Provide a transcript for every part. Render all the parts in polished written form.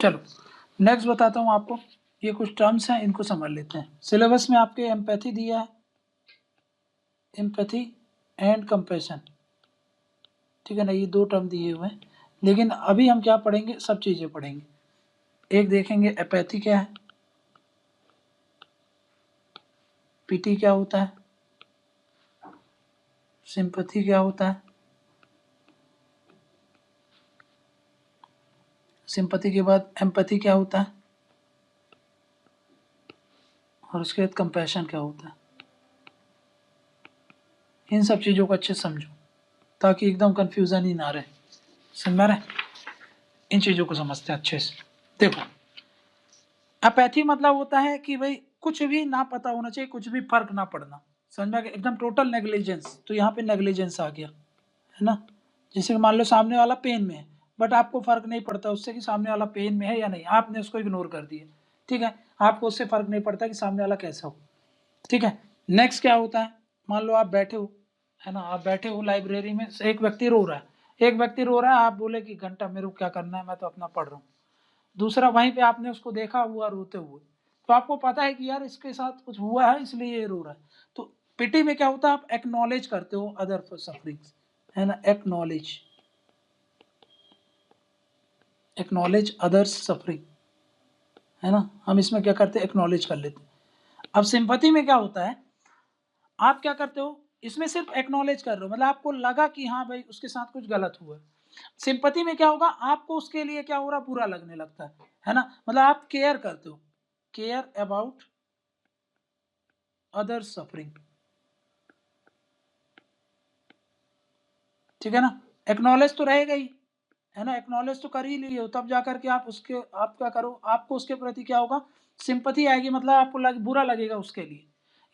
चलो नेक्स्ट बताता हूँ आपको, ये कुछ टर्म्स हैं, इनको समझ लेते हैं। सिलेबस में आपके एम्पैथी दिया है, एम्पैथी एंड कंपैशन, ठीक है ना, ये दो टर्म दिए हुए हैं। लेकिन अभी हम क्या पढ़ेंगे, सब चीजें पढ़ेंगे। एक देखेंगे एपैथी क्या है, पीटी क्या होता है, सिंपैथी क्या होता है, सिंपैथी के बाद एम्पैथी क्या होता है, और उसके बाद कंपैशन क्या होता है। इन सब चीज़ों को अच्छे से समझो ताकि एकदम कंफ्यूजन ही ना रहे। समझ में आ रहा है? इन चीज़ों को समझते हैं अच्छे से। देखो अपैथी मतलब होता है कि भाई कुछ भी ना पता होना चाहिए, कुछ भी फर्क ना पड़ना। समझ में आ गया? एकदम टोटल नेग्लिजेंस। तो यहाँ पे नेग्लिजेंस आ गया, है ना। जैसे कि मान लो सामने वाला पेन में है, बट आपको फर्क नहीं पड़ता उससे कि सामने वाला पेन में है या नहीं, आपने उसको इग्नोर कर दिया, ठीक है। आपको उससे फर्क नहीं पड़ता कि सामने वाला कैसा हो, ठीक है। नेक्स्ट क्या होता है, मान लो आप बैठे हो, है ना, आप बैठे हो लाइब्रेरी में, एक व्यक्ति रो रहा है, एक व्यक्ति रो रहा है, आप बोले कि घंटा मेरे को क्या करना है, मैं तो अपना पढ़ रहा हूँ। दूसरा वहीं पे आपने उसको देखा हुआ रोते हुए, तो आपको पता है कि यार इसके साथ कुछ हुआ है इसलिए ये रो रहा है। तो पिटी में क्या होता है, आप एक्नॉलेज करते हो अदर सफरिंग्स, है ना, एक्नॉलेज, एक्नॉलेज अदर्स सफरिंग, है ना। हम इसमें क्या करते हैं, एक्नॉलेज कर लेते हैं। अब सिंपैथी में क्या होता है, आप क्या करते हो, इसमें सिर्फ एक्नॉलेज कर रहे हो, मतलब आपको लगा कि हाँ भाई उसके साथ कुछ गलत हुआ। सिंपैथी में क्या होगा, आपको उसके लिए क्या हो रहा, बुरा लगने लगता है ना, मतलब आप केयर करते हो, केयर अबाउट अदर सफरिंग, ठीक है ना। एक्नॉलेज तो रहेगा ही, है ना, एक्नॉलेज तो कर ही लिए हो, तब जाकर के आप उसके, आप क्या करो, आपको उसके प्रति क्या होगा, सिंपैथी आएगी, मतलब आपको बुरा लगेगा उसके लिए।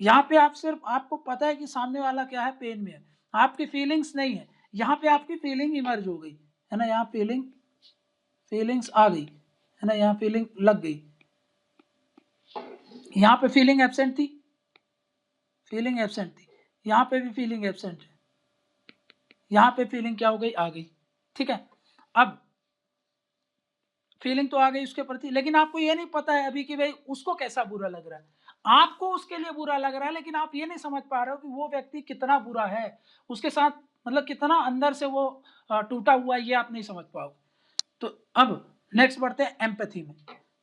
यहाँ पे आप सिर्फ, आपको पता है कि सामने वाला क्या है, पेन में है, आपकी फीलिंग्स नहीं है, यहाँ पे आपकी फीलिंग इमर्ज हो गई, है ना, यहाँ फीलिंग्स आ गई, है ना, यहाँ फीलिंग लग गई। यहाँ पे फीलिंग एब्सेंट थी, फीलिंग एब्सेंट थी, यहाँ पे भी फीलिंग एब्सेंट है, यहाँ पे फीलिंग क्या हो गई, आ गई, ठीक है। अब फीलिंग तो आ गई उसके प्रति, लेकिन आपको ये नहीं पता है अभी कि भाई उसको कैसा बुरा लग रहा है। आपको उसके लिए बुरा लग रहा है, लेकिन आप ये नहीं समझ पा रहे हो कि वो व्यक्ति कितना बुरा है उसके साथ, मतलब कितना अंदर से वो टूटा हुआ है, ये आप नहीं समझ पाओगे। तो अब नेक्स्ट बढ़ते हैं एम्पैथी में।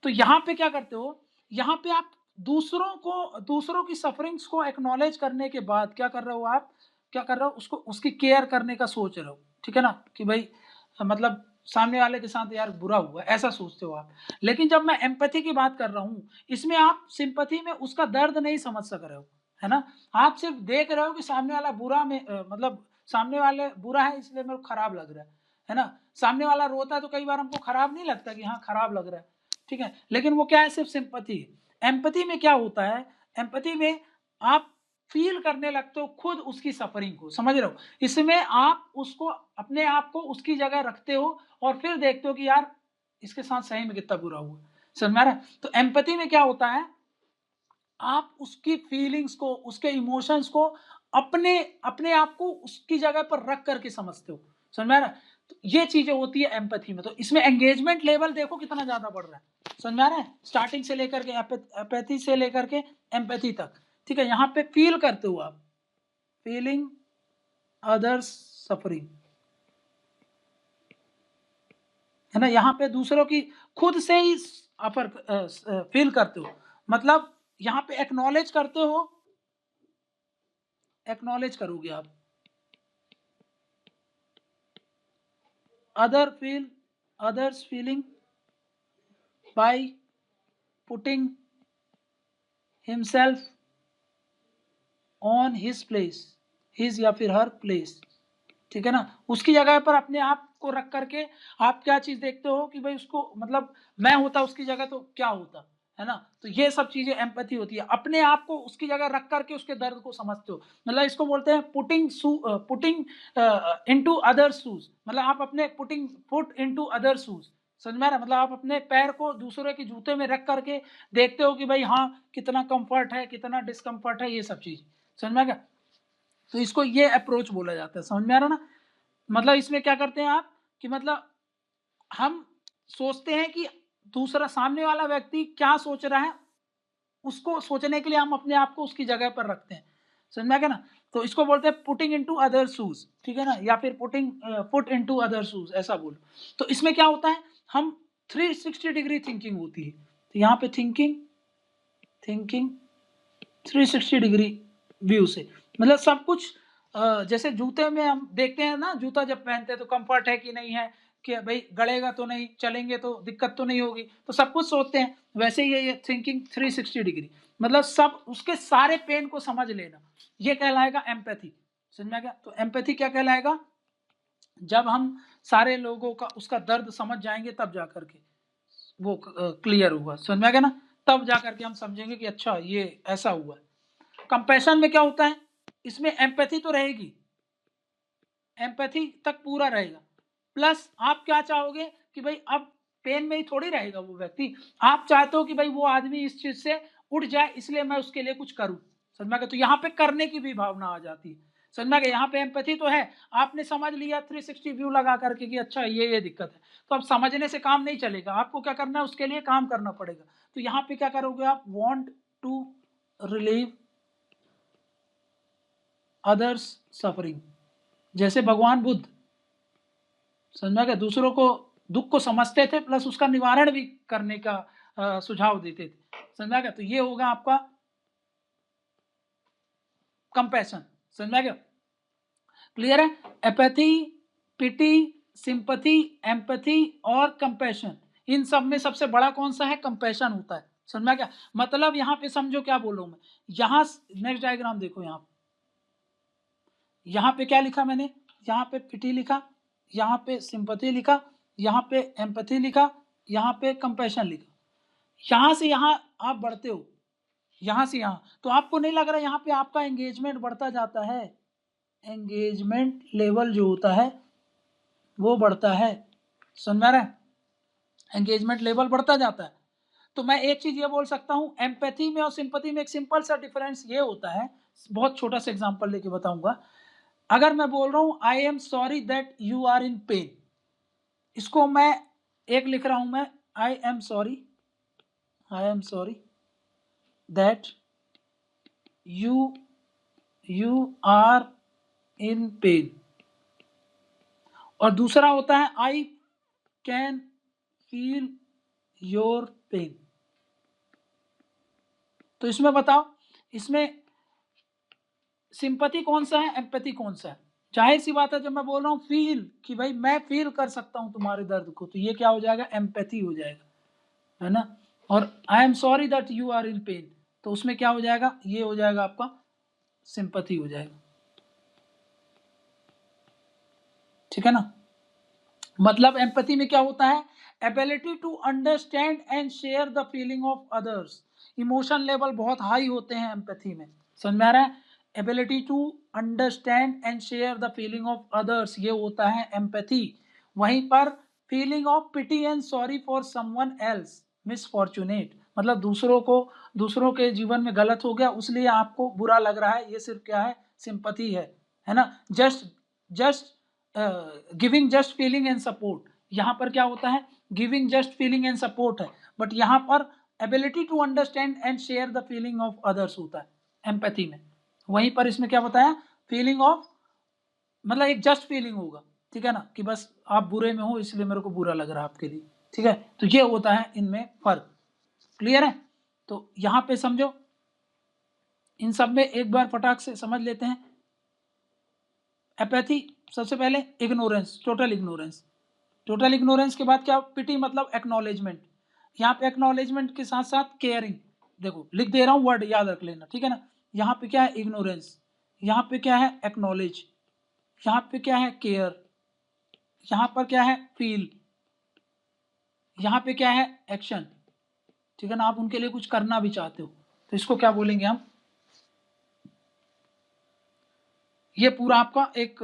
तो यहाँ पे क्या करते हो, यहाँ पे आप दूसरों की सफरिंग्स को एक्नॉलेज करने के बाद क्या कर रहे हो, आप क्या कर रहे हो, उसको, उसकी केयर करने का सोच रहे हो, ठीक है ना, कि भाई मतलब सामने वाले के साथ यार बुरा हुआ, ऐसा सोचते हो आप। लेकिन जब मैं एम्पैथी की बात कर रहा हूँ, इसमें आप सिंपैथी में उसका दर्द नहीं समझ सक रहे हो, है ना। आप सिर्फ देख रहे हो कि सामने वाला बुरा में मतलब सामने वाले बुरा है इसलिए मेरे को खराब लग रहा है ना। सामने वाला रोता है तो कई बार हमको खराब नहीं लगता कि हाँ खराब लग रहा है, ठीक है, लेकिन वो क्या है, सिर्फ सिंपैथी है। एम्पैथी में क्या होता है, एम्पैथी में आप फील करने लगते हो खुद उसकी सफरिंग को, समझ रहे हो। इसमें आप उसको, अपने आप को उसकी जगह रखते हो और फिर देखते हो कि यार इसके साथ सही में कितना बुरा हुआ, समझ में आ रहा है। तो एम्पैथी में क्या होता है, आप उसकी फीलिंग्स को, उसके इमोशंस को अपने अपने आप को उसकी जगह पर रख करके समझते हो, समझ में आ रहा है। तो ये चीजें होती है एम्पैथी में। तो इसमें एंगेजमेंट लेवल देखो कितना ज्यादा बढ़ रहा है, समझ में आ रहा है, स्टार्टिंग से लेकर के एपैथी से लेकर के एम्पैथी तक, ठीक है। यहाँ पे फील करते हो आप, फीलिंग अदर्स सफरिंग, है ना। यहाँ पे दूसरों की खुद से ही अपर फील करते हो, मतलब यहाँ पे एक्नॉलेज करते हो, एक्नॉलेज करोगे आप, others feeling by putting himself on his place, his या फिर her place, ठीक है ना, उसकी जगह पर अपने आप को रख करके आप क्या चीज देखते हो कि भाई उसको, मतलब मैं होता उसकी जगह तो क्या होता, है ना। तो ये सब चीजें एम्पैथी होती है, अपने आप को उसकी जगह रख करके उसके दर्द को समझते हो, मतलब इसको बोलते हैं पुटिंग इनटू अदर शूज, मतलब आप अपने पुट इनटू अदर शूज, समझ में आ रहा है, मतलब आप अपने पैर को दूसरे के जूते में रख करके देखते हो कि भाई हाँ कितना कंफर्ट है, कितना डिस्कम्फर्ट है, ये सब चीज समझ में आ गया। तो इसको ये अप्रोच बोला जाता है। समझ में आ रहा ना? मतलब इसमें क्या करते हैं आप कि मतलब हम सोचते हैं कि दूसरा सामने वाला व्यक्ति क्या सोच रहा है, उसको सोचने के लिए हम अपने आप को उसकी जगह पर रखते हैं। समझ में आ गया ना? तो इसको बोलते हैं पुटिंग इनटू अदर शूज, ठीक है ना, या फिर पुट इनटू अदर शूज, ऐसा बोलो। तो इसमें क्या होता है, हम 360 डिग्री थिंकिंग होती है। तो यहाँ पे थिंकिंग 360 डिग्री व्यू से, मतलब सब कुछ जैसे जूते में हम देखते हैं ना, जूता जब पहनते हैं तो कंफर्ट है कि नहीं है, कि भाई गड़ेगा तो नहीं, चलेंगे तो दिक्कत तो नहीं होगी, तो सब कुछ सोचते हैं। वैसे ही ये थिंकिंग 360 डिग्री, मतलब सब उसके सारे पेन को समझ लेना, ये कहलाएगा एम्पैथी। समझ में आ गया? तो एम्पैथी क्या कहलाएगा, जब हम सारे लोगों का उसका दर्द समझ जाएंगे तब जाकर के वो क्लियर हुआ। समझ में आ गया ना? तब जाकर के हम समझेंगे कि अच्छा ये ऐसा हुआ। कंपैशन में क्या होता है, इसमें एम्पैथी तो रहेगी, एम्पैथी तक पूरा रहेगा, प्लस आप क्या चाहोगे कि भाई अब पेन में ही थोड़ी रहेगा वो व्यक्ति, आप चाहते हो कि भाई वो आदमी इस चीज से उठ जाए, इसलिए मैं उसके लिए कुछ करूं। समझ में आ गया? तो यहाँ पे करने की भी भावना आ जाती है। समझ में आ गया? यहाँ पे एम्पैथी तो है, आपने समझ लिया 360 व्यू लगा करके कि अच्छा ये दिक्कत है, तो अब समझने से काम नहीं चलेगा, आपको क्या करना है, उसके लिए काम करना पड़ेगा। तो यहाँ पे क्या करोगे आप, want to relieve others suffering, जैसे भगवान बुद्ध, समझ में आ गया, दूसरों को दुख को समझते थे प्लस उसका निवारण भी करने का सुझाव देते थे। समझ में आ गया? तो ये होगा आपका कंपैशन। समझ में आ गया? क्लियर है? एपैथी, पिटी, सिंपैथी, एम्पैथी और कंपैशन, इन सब में सबसे बड़ा कौन सा है, कंपैशन होता है। समझ में आ गया? मतलब यहाँ पे समझो क्या बोलूं मैं, यहाँ नेक्स्ट डायग्राम देखो, यहाँ पे क्या लिखा मैंने, यहाँ पे पिटी लिखा, यहाँ पे सिंपैथी लिखा, यहाँ पे एम्पैथी लिखा, यहाँ पे कंपैशन लिखा। यहाँ से यहाँ आप बढ़ते हो, यहाँ से यहाँ, तो आपको नहीं लग रहा यहाँ पे आपका एंगेजमेंट बढ़ता जाता है, एंगेजमेंट लेवल जो होता है वो बढ़ता है। समझ में आ रहा है? एंगेजमेंट लेवल बढ़ता जाता है। तो मैं एक चीज ये बोल सकता हूँ, एम्पैथी में और सिंपैथी में एक सिंपल सा डिफरेंस ये होता है, बहुत छोटा सा एग्जांपल लेके बताऊंगा। अगर मैं बोल रहा हूँ I am sorry that you are in pain, इसको मैं एक लिख रहा हूं मैं, I am sorry that you are in pain, और दूसरा होता है I can feel your pain. तो इसमें बताओ, इसमें सिंपैथी कौन सा है, एम्पैथी कौन सा है? जाहिर सी बात है, जब मैं बोल रहा हूँ फील, कि भाई मैं फील कर सकता हूं तुम्हारे दर्द को, तो ये क्या हो जाएगा, एम्पैथी हो जाएगा, है ना। और I am sorry that you are in pain, तो उसमें क्या हो जाएगा, ये हो जाएगा आपका सिंपैथी हो जाएगा। ठीक है ना? मतलब एम्पैथी में क्या होता है, ability to understand and share the feeling of others, emotion level बहुत हाई होते हैं एम्पैथी में। समझ में आ रहा है? Ability to understand and share the feeling of others, ये होता है एम्पैथी। वहीं पर feeling of pity and sorry for someone else misfortunate, मतलब दूसरों के जीवन में गलत हो गया उसलिए आपको बुरा लग रहा है, ये सिर्फ क्या है, सिंपैथी है ना। Just giving just feeling and support, यहाँ पर क्या होता है, giving just feeling and support है, बट यहाँ पर ability to understand and share the feeling of others होता है एम्पैथी में। वहीं पर इसमें क्या बताया, फीलिंग ऑफ मतलब एक जस्ट फीलिंग होगा, ठीक है ना, कि बस आप बुरे में हो इसलिए मेरे को बुरा लग रहा है आपके लिए। ठीक है, तो ये होता है इनमें फर्क। क्लियर है? तो यहाँ पे समझो, इन सब में एक बार फटाक से समझ लेते हैं। एपैथी सबसे पहले ignorance, total ignorance, total ignorance के बाद क्या, पिटी मतलब एक्नॉलेजमेंट, यहाँ पे एक्नॉलेजमेंट के साथ साथ केयरिंग, देखो लिख दे रहा हूँ, वर्ड याद रख लेना, ठीक है ना। यहाँ पे क्या है, इग्नोरेंस, यहाँ पे क्या है, एक्नॉलेज, यहाँ पे क्या है, केयर, यहाँ पर क्या है, फील, यहाँ पे क्या है, एक्शन। ठीक है ना, आप उनके लिए कुछ करना भी चाहते हो, तो इसको क्या बोलेंगे हम, ये पूरा आपका एक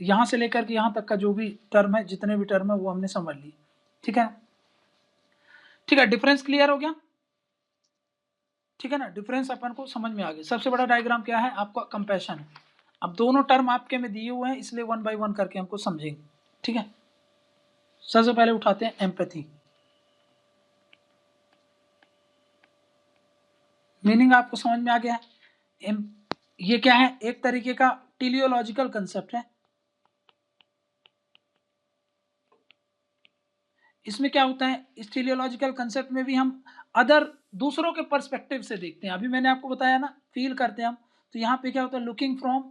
यहां से लेकर के यहां तक का जो भी टर्म है, जितने भी टर्म है वो हमने समझ लिए। ठीक है, ठीक है, डिफरेंस क्लियर हो गया? ठीक है ना, डिफरेंस अपन को समझ में आ गया। सबसे बड़ा डायग्राम क्या है आपका, कंपैशन है। अब दोनों टर्म आपके में दिए हुए हैं, इसलिए 1 by 1 करके हमको समझेंगे, ठीक है। सबसे पहले उठाते हैं एम्पैथी। मीनिंग आपको समझ में आ गया है। ये क्या है, एक तरीके का टेलियोलॉजिकल कंसेप्ट है। इसमें क्या होता है, इस टेलियोलॉजिकल कंसेप्ट में भी हम अदर दूसरों के पर्सपेक्टिव से देखते हैं। अभी मैंने आपको बताया ना, फील करते हैं हम, तो यहाँ पे क्या होता है, लुकिंग फ्रॉम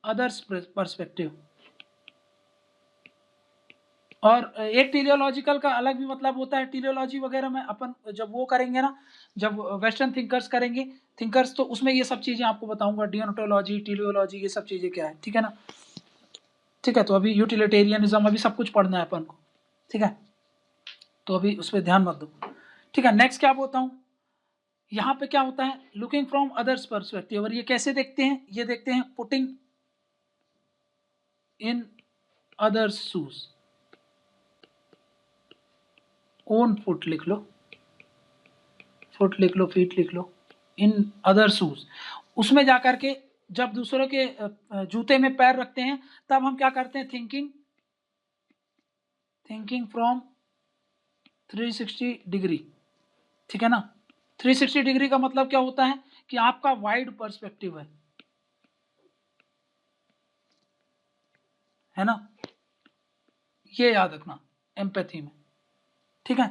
अदर्स पर्सपेक्टिव। और एक टेलियोलॉजिकल का अलग भी मतलब होता है। टेलियोलॉजी वगैरह में अपन जब वो करेंगे ना, जब वेस्टर्न थिंकर्स करेंगे थिंकर्स, तो उसमें ये सब चीजें आपको बताऊंगा, डियोनटोलॉजी, टेलियोलॉजी, ये सब चीजें क्या है, ठीक है ना। ठीक है, तो अभी यूटिलिटेरियनिज्म अभी सब कुछ पढ़ना है अपन को, ठीक है, तो अभी उस पर ध्यान मत दो, ठीक है। नेक्स्ट क्या बोलता हूँ, यहाँ पे क्या होता है, लुकिंग फ्रॉम अदर्स पर्सपेक्टिव। और ये कैसे देखते हैं, ये देखते हैं putting in others shoes. Own foot लिख लो, फुट लिख लो, फीट लिख लो, इन अदर शूज। उसमें जाकर के जब दूसरों के जूते में पैर रखते हैं, तब हम क्या करते हैं, थिंकिंग फ्रॉम 360 डिग्री, ठीक है ना। 360 डिग्री का मतलब क्या होता है कि आपका वाइड पर्सपेक्टिव है ना, ये याद रखना एम्पैथी में, ठीक है।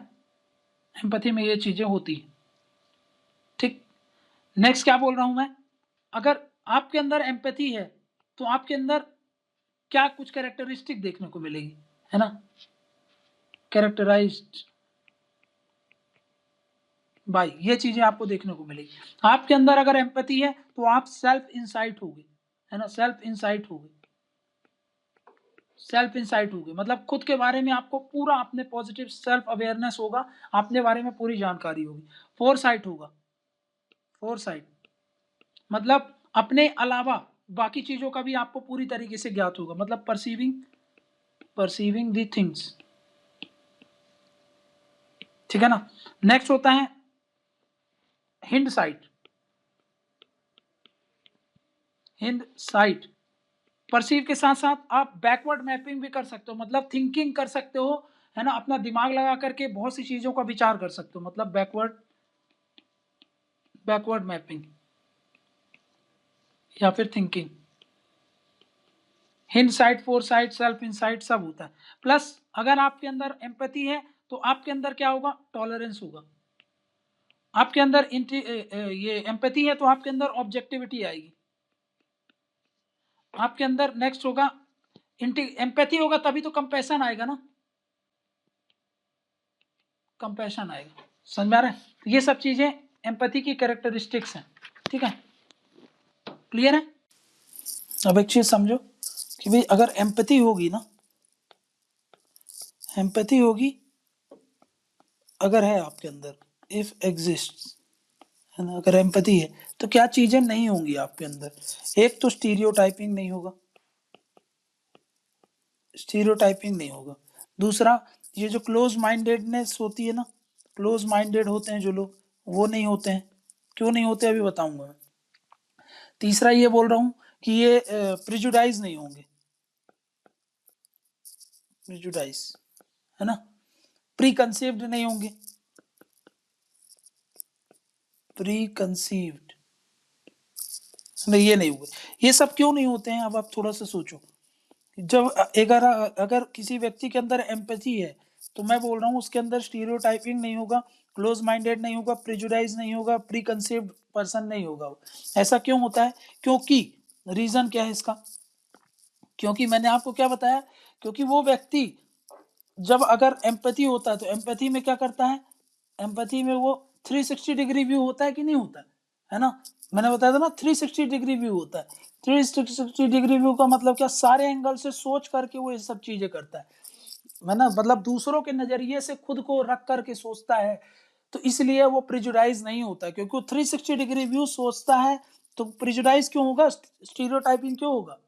एम्पैथी में ये चीजें होती है, ठीक। नेक्स्ट क्या बोल रहा हूं मैं, अगर आपके अंदर एम्पैथी है तो आपके अंदर क्या कुछ कैरेक्टरिस्टिक देखने को मिलेगी, है ना, कैरेक्टराइज्ड बाय, ये चीजें आपको देखने को मिलेगी। आपके अंदर अगर एम्पैथी है तो आप सेल्फ इंसाइट होगे, है ना, सेल्फ इंसाइट होगे, सेल्फ इंसाइट होगी, मतलब खुद के बारे में आपको पूरा अपने पॉजिटिव सेल्फ अवेयरनेस होगा, अपने बारे में पूरी जानकारी होगी। फोरसाइट होगा, फोरसाइट मतलब अपने अलावा बाकी चीजों का भी आपको पूरी तरीके से ज्ञात होगा, मतलब परसीविंग दी थिंग्स, ठीक है ना। नेक्स्ट होता है hind site. Hind site perceive के साथ साथ आप बैकवर्ड मैपिंग भी कर सकते हो, मतलब थिंकिंग कर सकते हो, है ना, अपना दिमाग लगा करके बहुत सी चीजों का विचार कर सकते हो, मतलब बैकवर्ड मैपिंग या फिर thinking. Hind site, four site, self insight सब होता है। प्लस अगर आपके अंदर एम्पैथी है तो आपके अंदर क्या होगा, टॉलरेंस होगा। आपके अंदर ये एम्पैथी है तो आपके अंदर ऑब्जेक्टिविटी आएगी। आपके अंदर नेक्स्ट होगा, एम्पैथी होगा तभी तो कंपैशन आएगा ना, कंपैशन आएगा, समझ में आ रहा है। ये सब चीजें एम्पैथी की कैरेक्टरिस्टिक्स हैं, ठीक है, क्लियर है। अब एक चीज समझो कि भाई अगर एम्पैथी होगी ना, एम्पैथी होगी अगर है आपके अंदर, इफ एग्जिस्ट, है ना, अगर एम्पैथी है तो क्या चीजें नहीं होंगी आपके अंदर। एक तो स्टीरियोटाइपिंग नहीं होगा, स्टीरियोटाइपिंग नहीं होगा। दूसरा, ये जो क्लोज माइंडेडनेस होती है ना, क्लोज माइंडेड होते हैं जो लोग, वो नहीं होते हैं। क्यों नहीं होते अभी बताऊंगा मैं। तीसरा ये बोल रहा हूं कि ये प्रिजुडाइज नहीं होंगे, प्रिजुडाइज, है ना, प्री कंसीव्ड नहीं होंगे, प्री कंसीव्ड नहीं, ये नहीं होंगे। ये सब क्यों नहीं होते हैं, अब आप थोड़ा सा सोचो। जब अगर किसी व्यक्ति के अंदर एम्पैथी है तो मैं बोल रहा हूँ उसके अंदर स्टीरियोटाइपिंग नहीं होगा, क्लोज माइंडेड नहीं होगा, प्रिजुडाइज नहीं होगा, प्री कंसीव्ड पर्सन नहीं होगा। ऐसा क्यों होता है, क्योंकि रीजन क्या है इसका, क्योंकि मैंने आपको क्या बताया, क्योंकि वो व्यक्ति जब अगर एम्पैथी होता है तो एम्पैथी में क्या करता है, एम्पैथी में वो 360 डिग्री व्यू होता है कि नहीं होता है ना। मैंने बताया था ना 360 डिग्री व्यू होता है। 360 डिग्री व्यू का मतलब क्या, सारे एंगल से सोच करके वो ये सब चीजें करता है ना, मतलब दूसरों के नजरिए से खुद को रख करके सोचता है। तो इसलिए वो प्रिजुडाइज नहीं होता, क्योंकि वो 360 डिग्री व्यू सोचता है। तो प्रिजुडाइज क्यों होगा, स्टीरियोटाइपिंग क्यों होगा,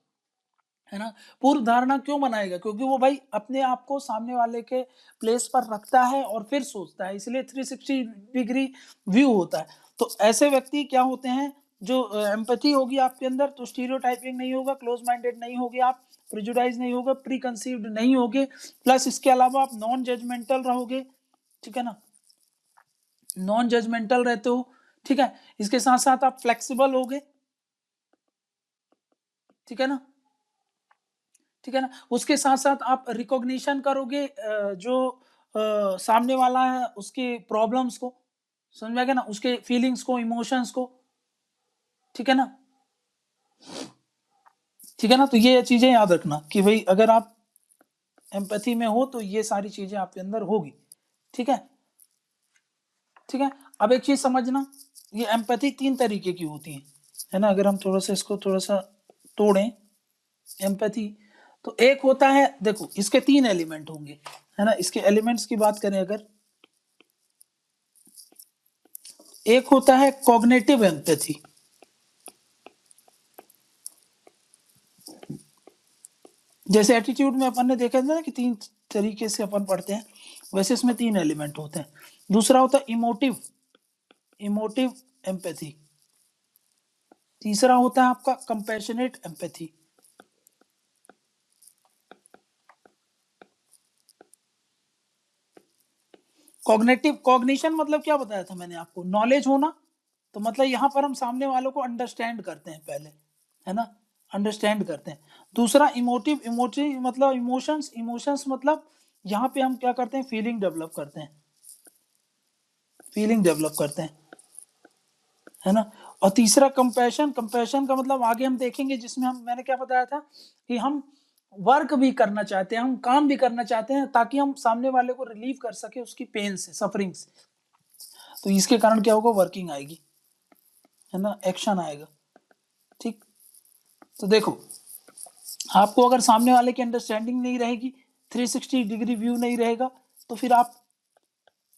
है ना, पूर्व धारणा क्यों बनाएगा, क्योंकि वो भाई अपने आप को सामने वाले के प्लेस पर रखता है और फिर सोचता है, इसलिए 360 डिग्री व्यू होता है। तो ऐसे व्यक्ति क्या होते हैं, जो एम्पैथी होगी आपके अंदर, तो स्टीरियोटाइपिंग नहीं होगा, क्लोज माइंडेड नहीं होगे आप, प्रेजुडाइज नहीं होगा, प्री कंसीव्ड नहीं होगे, प्लस इसके अलावा आप नॉन जजमेंटल रहोगे, ठीक है ना, नॉन जजमेंटल रहते हो, ठीक है। इसके साथ साथ आप फ्लेक्सिबल होगे, ठीक है ना, ठीक है ना। उसके साथ साथ आप रिकॉग्निशन करोगे जो सामने वाला है उसके प्रॉब्लम्स को, समझ में आ गया ना, उसके फीलिंग्स को, इमोशंस को, ठीक है ना, ठीक है ना। तो ये चीजें याद रखना कि भाई अगर आप एम्पैथी में हो तो ये सारी चीजें आपके अंदर होगी, ठीक है, ठीक है। अब एक चीज समझना, ये एम्पैथी 3 तरीके की होती है ना। अगर हम थोड़ा सा इसको थोड़ा सा तोड़ें, एम्पैथी तो एक होता है, देखो इसके 3 एलिमेंट होंगे, है ना। इसके एलिमेंट्स की बात करें अगर, एक होता है कॉग्निटिव एम्पैथी, जैसे एटीट्यूड में अपन ने देखा था ना कि 3 तरीके से अपन पढ़ते हैं, वैसे इसमें 3 एलिमेंट होते हैं। दूसरा होता है इमोटिव, इमोटिव एम्पैथी। तीसरा होता है आपका कंपैशनेट एम्पैथी। कॉग्निटिव, कॉग्निशन मतलब क्या बताया था मैंने आपको, नॉलेज होना, तो मतलब यहाँ पर हम सामने वालों को अंडरस्टैंड करते हैं पहले, है ना, अंडरस्टैंड करते हैं। दूसरा इमोटिव, इमोटिव मतलब इमोशंस, इमोशंस मतलब यहाँ पे हम क्या करते हैं, फीलिंग डेवलप करते हैं, फीलिंग डेवलप करते हैं, है ना। और तीसरा कंपैशन, कंपैशन का मतलब आगे हम देखेंगे, जिसमें हम, मैंने क्या बताया था कि हम वर्क भी करना चाहते हैं, हम काम भी करना चाहते हैं ताकि हम सामने वाले को रिलीव कर सके उसकी पेन से, सफरिंग से। तो इसके कारण क्या होगा, वर्किंग आएगी, है ना, एक्शन आएगा, ठीक। तो देखो, आपको अगर सामने वाले की अंडरस्टैंडिंग नहीं रहेगी, 360 डिग्री व्यू नहीं रहेगा, तो फिर आप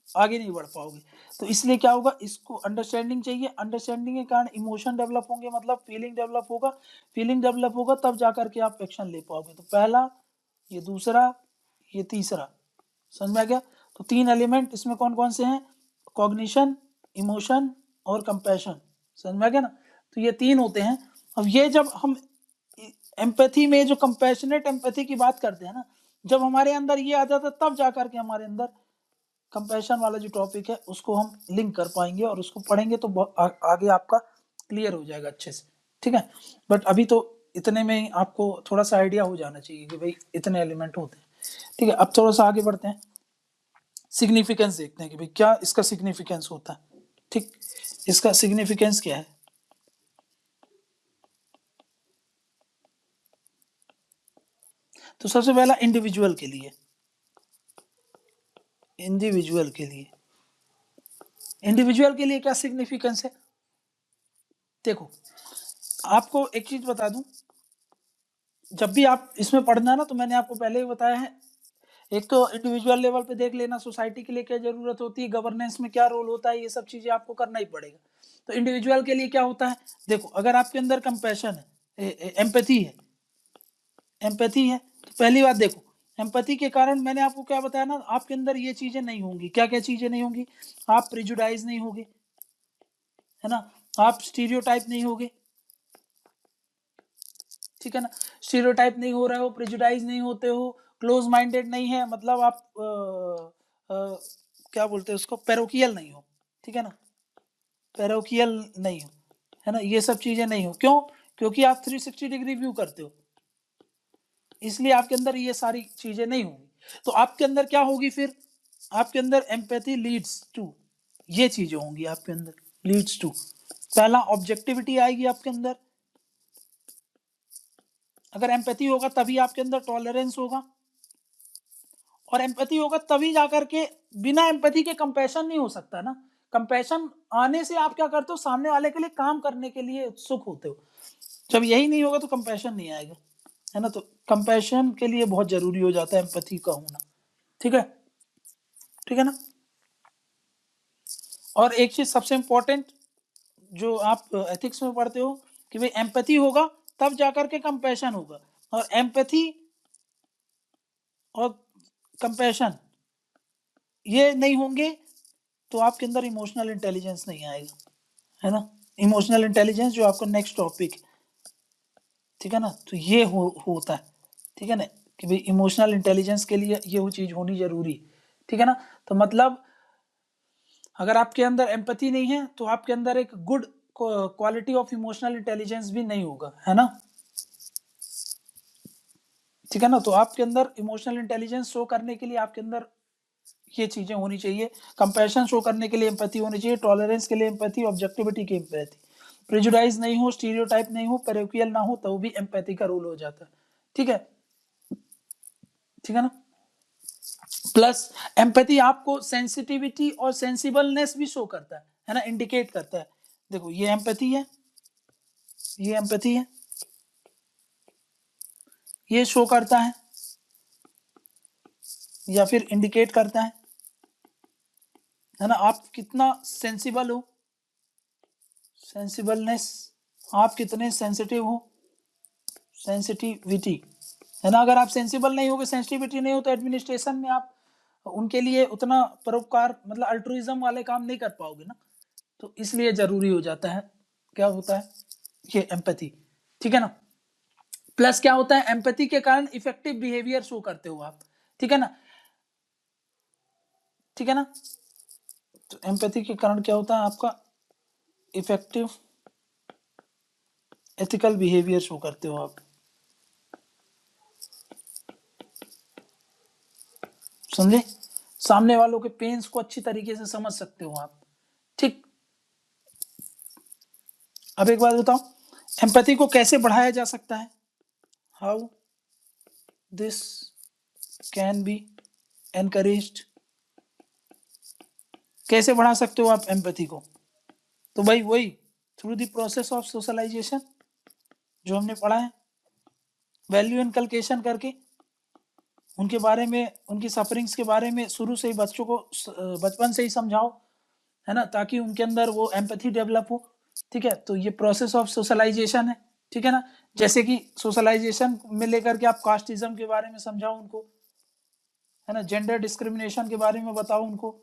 आगे नहीं बढ़ पाओगे। तो इसलिए क्या होगा, इसको अंडरस्टैंडिंग चाहिए, अंडरस्टैंडिंग के कारण इमोशन डेवलप होंगे, मतलब फीलिंग डेवलप होगा, फीलिंग डेवलप होगा तब जाकर के आप एक्शन ले पाओगे। तो पहला, ये दूसरा, ये तीसरा, समझ में आ गया। तो 3 एलिमेंट इसमें कौन कौन से हैं, कॉग्निशन, इमोशन और कंपैशन, समझ में आ गया ना। तो ये 3 होते हैं। अब ये जब हम एम्पैथी में जो कंपैशनेट एम्पैथी की बात करते हैं ना, जब हमारे अंदर ये आ जाता है तब जाकर के हमारे अंदर कंपैशन वाला जो टॉपिक है उसको हम लिंक कर पाएंगे, और उसको पढ़ेंगे तो आगे आपका क्लियर हो जाएगा अच्छे से, ठीक है। बट अभी तो इतने में ही आपको थोड़ा सा आइडिया हो जाना चाहिए कि भाई इतने एलिमेंट होते हैं, ठीक है। अब थोड़ा सा आगे बढ़ते हैं, सिग्निफिकेंस देखते हैं कि भाई क्या इसका सिग्निफिकेंस होता है, ठीक। इसका सिग्निफिकेंस क्या है, तो सबसे पहला इंडिविजुअल के लिए, इंडिविजुअल के लिए, इंडिविजुअल के लिए क्या सिग्निफिकेंस है, देखो आपको एक चीज बता दूं, जब भी आप इसमें पढ़ना ना, तो मैंने आपको पहले ही बताया है, एक तो इंडिविजुअल लेवल पे देख लेना, सोसाइटी के लिए क्या जरूरत होती है, गवर्नेंस में क्या रोल होता है, ये सब चीजें आपको करना ही पड़ेगा। तो इंडिविजुअल के लिए क्या होता है, देखो अगर आपके अंदर कंपैशन है, एम्पैथी है, एम्पैथी है, तो पहली बात देखो, एम्पैथी के कारण मैंने आपको क्या बताया ना, आपके अंदर ये चीजें नहीं होंगी, क्या क्या चीजें नहीं होंगी, आप प्रिजुडाइज नहीं होगे, है ना, आप स्टीरियोटाइप नहीं होगे, ठीक है ना, स्टीरियोटाइप नहीं हो रहे हो, प्रेजुडाइज नहीं होते हो, क्लोज माइंडेड नहीं है, मतलब आप क्या बोलते हैं उसको, पैरोकियल नहीं हो, ठीक है ना, पैरोकियल नहीं हो, है ना, ये सब चीजें नहीं हो, क्यों, क्योंकि आप 360 डिग्री व्यू करते हो, इसलिए आपके अंदर ये सारी चीजें नहीं होंगी। तो आपके अंदर क्या होगी फिर, आपके अंदर एम्पैथी लीड्स टू, ये चीजें होंगी आपके अंदर, लीड्स टू, पहला ऑब्जेक्टिविटी आएगी आपके अंदर, अगर एम्पैथी होगा तभी आपके अंदर टॉलरेंस होगा, और एम्पैथी होगा तभी जाकर के, बिना एम्पैथी के कंपैशन नहीं हो सकता ना। कंपैशन आने से आप क्या करते हो, सामने वाले के लिए काम करने के लिए उत्सुक होते हो, जब यही नहीं होगा तो कंपैशन नहीं आएगा, है ना। तो कंपैशन के लिए बहुत जरूरी हो जाता है एम्पैथी का होना, ठीक है, ठीक है ना। और एक चीज सबसे इंपॉर्टेंट जो आप एथिक्स में पढ़ते हो कि भाई एम्पैथी होगा तब जाकर के कंपैशन होगा, और एम्पैथी और कंपैशन ये नहीं होंगे तो आपके अंदर इमोशनल इंटेलिजेंस नहीं आएगा, है ना। इमोशनल इंटेलिजेंस जो आपका नेक्स्ट टॉपिक, ठीक है ना, तो ये होता है, ठीक है ना, कि भाई इमोशनल इंटेलिजेंस के लिए ये वो चीज होनी जरूरी, ठीक है ना। तो मतलब अगर आपके अंदर एम्पैथी नहीं है तो आपके अंदर एक good quality of emotional intelligence भी नहीं होगा, है ना, ठीक है ना। तो आपके अंदर इमोशनल इंटेलिजेंस शो करने के लिए आपके अंदर ये चीजें होनी चाहिए, कंपैशन शो करने के लिए एम्पैथी होनी चाहिए, टॉलरेंस के लिए एम्पैथी, ऑब्जेक्टिविटी की एम्पैथी, प्रेजुडाइज नहीं हो, स्टीरियोटाइप नहीं हो, पैरोकियल ना हो, तो भी एम्पैथी का रोल हो जाता है, ठीक है, ठीक है ना। प्लस एम्पैथी आपको सेंसिटिविटी और सेंसिबलनेस भी शो करता है ना, इंडिकेट करता है। देखो ये एम्पैथी है, ये एम्पैथी है, ये शो करता है या फिर इंडिकेट करता है ना, आप कितना सेंसिबल हो, सेंसिबलनेस, आप कितने सेंसिटिव हो, सेंसिटिविटी, है ना। अगर आप सेंसिबल नहीं होगे, सेंसिटिविटी नहीं हो, तो एडमिनिस्ट्रेशन में आप उनके लिए उतना परोपकार मतलब अल्ट्रुइज्म वाले काम नहीं कर पाओगे ना, तो इसलिए जरूरी हो जाता है, क्या होता है, ये एम्पैथी, ठीक है ना। प्लस क्या होता है, एम्पैथी के कारण इफेक्टिव बिहेवियर शो करते हो आप, ठीक है ना, ठीक है ना। तो एम्पैथी के कारण क्या होता है, आपका इफेक्टिव एथिकल बिहेवियर शो करते हो आप, समझे, सामने वालों के पेन्स को अच्छी तरीके से समझ सकते हो आप, ठीक। अब एक बात बताओ, एम्पैथी को कैसे बढ़ाया जा सकता है, how this can be encouraged, कैसे बढ़ा सकते हो आप एम्पैथी को, तो भाई वही through the process of socialisation जो हमने पढ़ा है, वैल्यू इनकलकेशन करके, उनके बारे में, उनकी सफरिंग्स के बारे में शुरू से ही बच्चों को बचपन से ही समझाओ, है ना, ताकि उनके अंदर वो एम्पैथी डेवलप हो, ठीक है। तो ये प्रोसेस ऑफ सोशलाइजेशन है, ठीक है ना। जैसे कि सोशलाइजेशन में लेकर के आप कास्टिज्म के बारे में समझाओ उनको, है ना, जेंडर डिस्क्रिमिनेशन के बारे में बताओ उनको,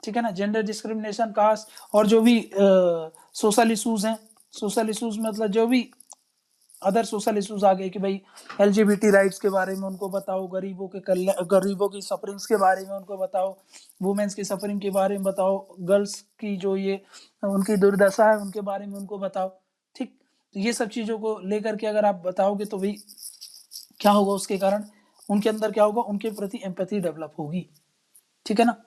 ठीक है ना, जेंडर डिस्क्रिमिनेशन, कास्ट और जो भी सोशल इशूज हैं, सोशल इशूज मतलब जो भी अदर सोशल इशूज आ गए कि भाई एलजीबीटी राइट्स के बारे में उनको बताओ, गरीबों के गरीबों की सफरिंग्स के बारे में उनको बताओ, वुमेन्स की सफरिंग के बारे में बताओ, गर्ल्स की जो ये उनकी दुर्दशा है उनके बारे में उनको बताओ, ठीक। तो ये सब चीज़ों को लेकर के अगर आप बताओगे तो भाई क्या होगा, उसके कारण उनके अंदर क्या होगा, उनके प्रति एम्पैथी डेवलप होगी, ठीक है ना,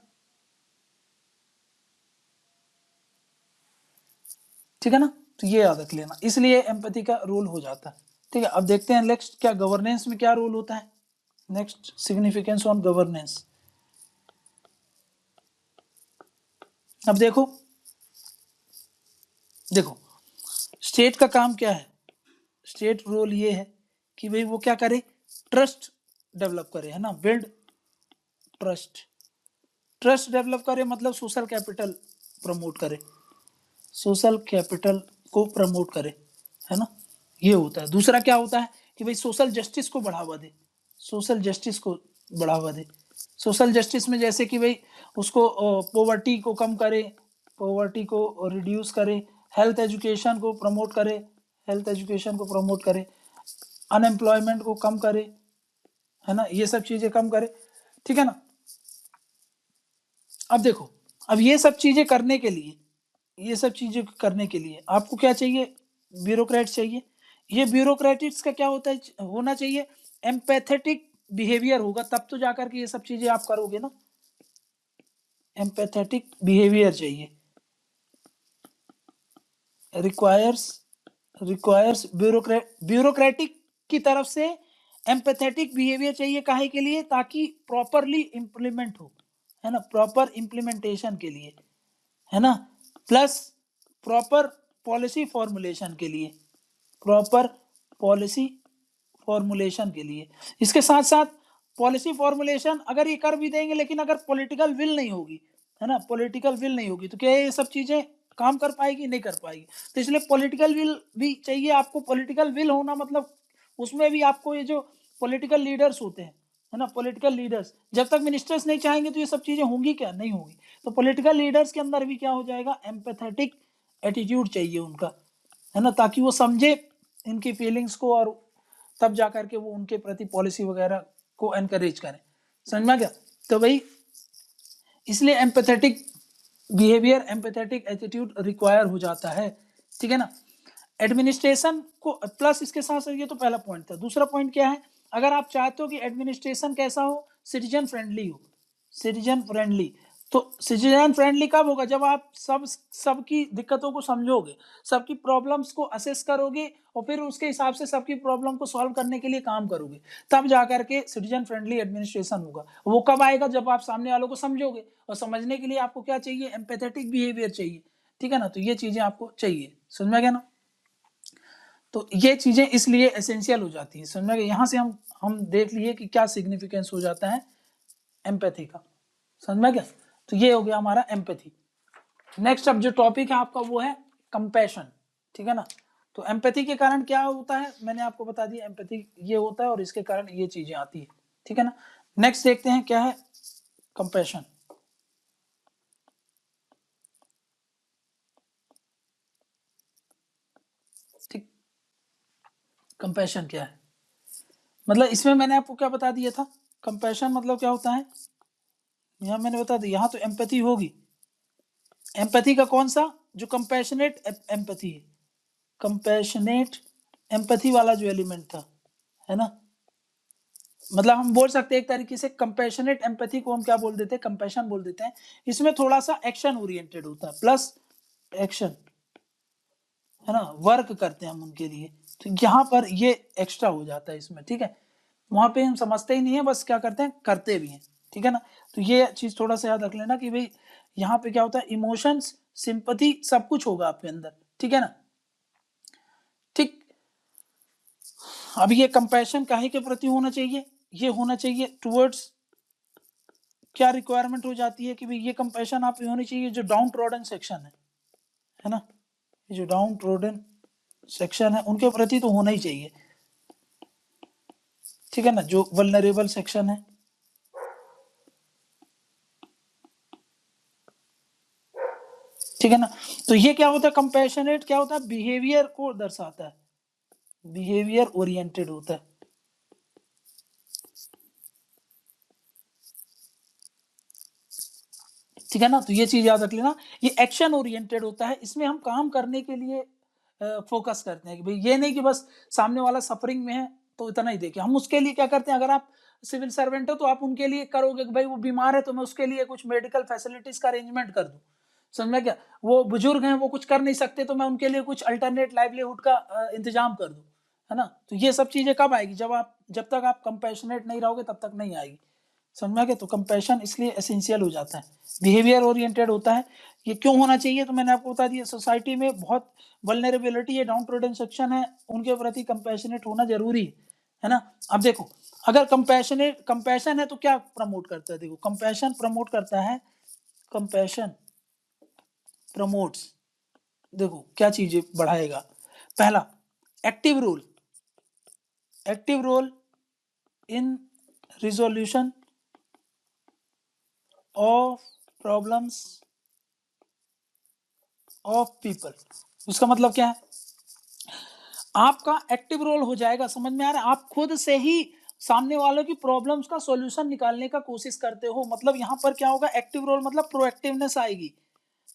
ठीक है ना। तो ये याद रख लेना, इसलिए एम्पैथी का रोल हो जाता है, ठीक है। अब देखते हैं नेक्स्ट क्या गवर्नेंस में क्या रोल होता है, नेक्स्ट सिग्निफिकेंस ऑन गवर्नेंस। अब देखो, देखो स्टेट का काम क्या है, स्टेट रोल ये है कि भाई वो क्या करे, ट्रस्ट डेवलप करे, है ना, बिल्ड ट्रस्ट, ट्रस्ट डेवलप करे मतलब सोशल कैपिटल प्रमोट करे, सोशल कैपिटल को प्रमोट करे, है ना, ये होता है। दूसरा क्या होता है कि भाई सोशल जस्टिस को बढ़ावा दे, सोशल जस्टिस को बढ़ावा दे, सोशल जस्टिस में जैसे कि भाई उसको पॉवर्टी को कम करे, पॉवर्टी को रिड्यूस करे, हेल्थ एजुकेशन को प्रमोट करे, हेल्थ एजुकेशन को प्रमोट करे, अनएम्प्लॉयमेंट को कम करे, है ना, ये सब चीजें कम करे, ठीक है ना। अब देखो, अब ये सब चीजें करने के लिए, ये सब चीजें करने के लिए आपको क्या चाहिए, ब्यूरोक्रेट चाहिए। ये ब्यूरोक्रेटिक्स का क्या होता है, होना चाहिए एम्पैथेटिक बिहेवियर होगा, तब तो जाकर के ये सब चीजें आप करोगे ना, एम्पैथेटिक बिहेवियर चाहिए, रिक्वायर्स, रिक्वायर्स ब्यूरोक्रेटिक की तरफ से एम्पैथेटिक बिहेवियर चाहिए, काहे के लिए, ताकि प्रॉपरली इंप्लीमेंट हो, है ना, प्रॉपर इंप्लीमेंटेशन के लिए, है ना, प्लस प्रॉपर पॉलिसी फॉर्मुलेशन के लिए, प्रॉपर पॉलिसी फॉर्मुलेशन के लिए। इसके साथ साथ पॉलिसी फॉर्मुलेशन अगर ये कर भी देंगे, लेकिन अगर पॉलिटिकल विल नहीं होगी, है ना, पॉलिटिकल विल नहीं होगी, तो क्या ये सब चीजें काम कर पाएगी, नहीं कर पाएगी। तो इसलिए पॉलिटिकल विल भी चाहिए आपको, पॉलिटिकल विल होना मतलब उसमें भी आपको ये जो पॉलिटिकल लीडर्स होते हैं, है ना, पॉलिटिकल लीडर्स, जब तक मिनिस्टर्स नहीं चाहेंगे तो ये सब चीजें होंगी क्या, नहीं होंगी। तो पॉलिटिकल लीडर्स के अंदर भी क्या हो जाएगा, एम्पैथेटिक एटीट्यूड चाहिए उनका, है ना, ताकि वो समझे इनकी फीलिंग्स को और तब जा करके वो उनके प्रति पॉलिसी वगैरह को एनकरेज करें। समझ में गया? तो भाई इसलिए empathetic behaviour, empathetic attitude require हो जाता है, ठीक है ना। एडमिनिस्ट्रेशन को प्लस इसके साथ साथ, ये तो पहला पॉइंट था। दूसरा पॉइंट क्या है, अगर आप चाहते हो कि एडमिनिस्ट्रेशन कैसा हो, सिटीजन फ्रेंडली हो, सिटीजन फ्रेंडली, तो सिटीजन फ्रेंडली कब होगा, जब आप सबकी दिक्कतों को समझोगे, सबकी प्रॉब्लम्स को असेस करोगे और फिर उसके हिसाब से सबकी प्रॉब्लम को सॉल्व करने के लिए काम करोगे, तब जाकर के सिटीजन फ्रेंडली एडमिनिस्ट्रेशन होगा। वो कब आएगा, जब आप सामने वालों को समझोगे, और समझने के लिए आपको क्या चाहिए, एम्पैथेटिक बिहेवियर चाहिए, ठीक है ना। तो ये चीजें आपको चाहिए, समझ में गया ना। तो ये चीजें इसलिए एसेंशियल हो जाती हैं, समझ में गया। यहाँ से हम देख लिए कि क्या सिग्निफिकेंस हो जाता है एम्पैथी का, समझ में गया। तो ये हो गया हमारा एम्पैथी। नेक्स्ट अब जो टॉपिक है आपका वो है कंपैशन, ठीक है ना। तो एम्पैथी के कारण क्या होता है, मैंने आपको बता दिया, एम्पैथी ये होता है और इसके कारण ये चीजें आती है, ठीक है ना। नेक्स्ट देखते हैं क्या है कंपैशन। ठीक, कंपैशन क्या है, मतलब इसमें मैंने आपको क्या बता दिया था, कंपैशन मतलब क्या होता है, यहाँ मैंने बता दिया। यहाँ तो एम्पैथी होगी, एम्पैथी का कौन सा, जो कंपैशनेट एम्पैथी है, कंपैशनेट एम्पैथी वाला जो एलिमेंट था, है ना। मतलब हम बोल सकते हैं एक तरीके से कंपैशनेट एम्पैथी को हम क्या बोल देते हैं, कंपैशन बोल देते हैं। इसमें थोड़ा सा एक्शन ओरिएंटेड होता है, प्लस एक्शन, है ना, वर्क करते हैं हम उनके लिए। तो यहाँ पर ये एक्स्ट्रा हो जाता है इसमें, ठीक है। वहां पे हम समझते ही नहीं है, बस क्या करते हैं, करते भी हैं, ठीक है ना। तो ये चीज थोड़ा सा याद रख लेना कि भाई यहाँ पे क्या होता है, इमोशंस, सिंपैथी, सब कुछ होगा आपके अंदर, ठीक है ना। ठीक, अब ये कंपैशन काहे के प्रति होना चाहिए, ये होना चाहिए टुवर्ड्स, क्या रिक्वायरमेंट हो जाती है कि भाई ये कंपैशन आप होनी चाहिए जो डाउन ट्रोडन सेक्शन है ना, ये जो डाउन ट्रोडन सेक्शन है उनके प्रति तो होना ही चाहिए, ठीक है ना, जो वल्नरेबल सेक्शन है, ठीक है ना। तो ये क्या होता है, कंपैशनेट क्या होता है, बिहेवियर को दर्शाता है, बिहेवियर ओरिएंटेड होता है, ठीक है ना। तो ये चीज याद रख लेना, ये एक्शन ओरिएंटेड होता है, इसमें हम काम करने के लिए फोकस करते हैं कि भाई ये नहीं कि बस सामने वाला सफरिंग में है तो इतना ही देखें, हम उसके लिए क्या करते हैं, अगर आप सिविल सर्वेंट हो तो आप उनके लिए करोगे कि भाई वो बीमार है तो मैं उसके लिए कुछ मेडिकल फैसिलिटीज का अरेंजमेंट कर दूं, समझ में क्या, वो बुजुर्ग हैं वो कुछ कर नहीं सकते तो मैं उनके लिए कुछ अल्टरनेट लाइवलीहुड का इंतजाम कर दूं, है ना। तो ये सब चीजें कब आएगी, जब तक आप कंपैशनेट नहीं रहोगे तब तक नहीं आएगी, समझ में आ गया। तो कंपैशन इसलिए एसेंशियल हो जाता है, बिहेवियर ओरिएंटेड होता है। ये क्यों होना चाहिए, तो मैंने आपको बता दिया, सोसाइटी में बहुत वल्नरेबिलिटी है, डाउन ट्रोडन सेक्शन है, उनके प्रति कंपैशनेट होना जरूरी है ना। अब देखो, अगर कंपैशन है तो क्या प्रमोट करता है, देखो कंपैशन प्रमोट करता है, कंपैशन प्रमोट्स, देखो क्या चीजें बढ़ाएगा, पहला active role, active role in resolution of problems of people. उसका मतलब क्या है, आपका एक्टिव रोल हो जाएगा, समझ में आ रहा है, आप खुद से ही सामने वालों की प्रॉब्लम्स का सॉल्यूशन निकालने का कोशिश करते हो। मतलब यहाँ पर क्या होगा, एक्टिव रोल मतलब प्रोएक्टिवनेस आएगी,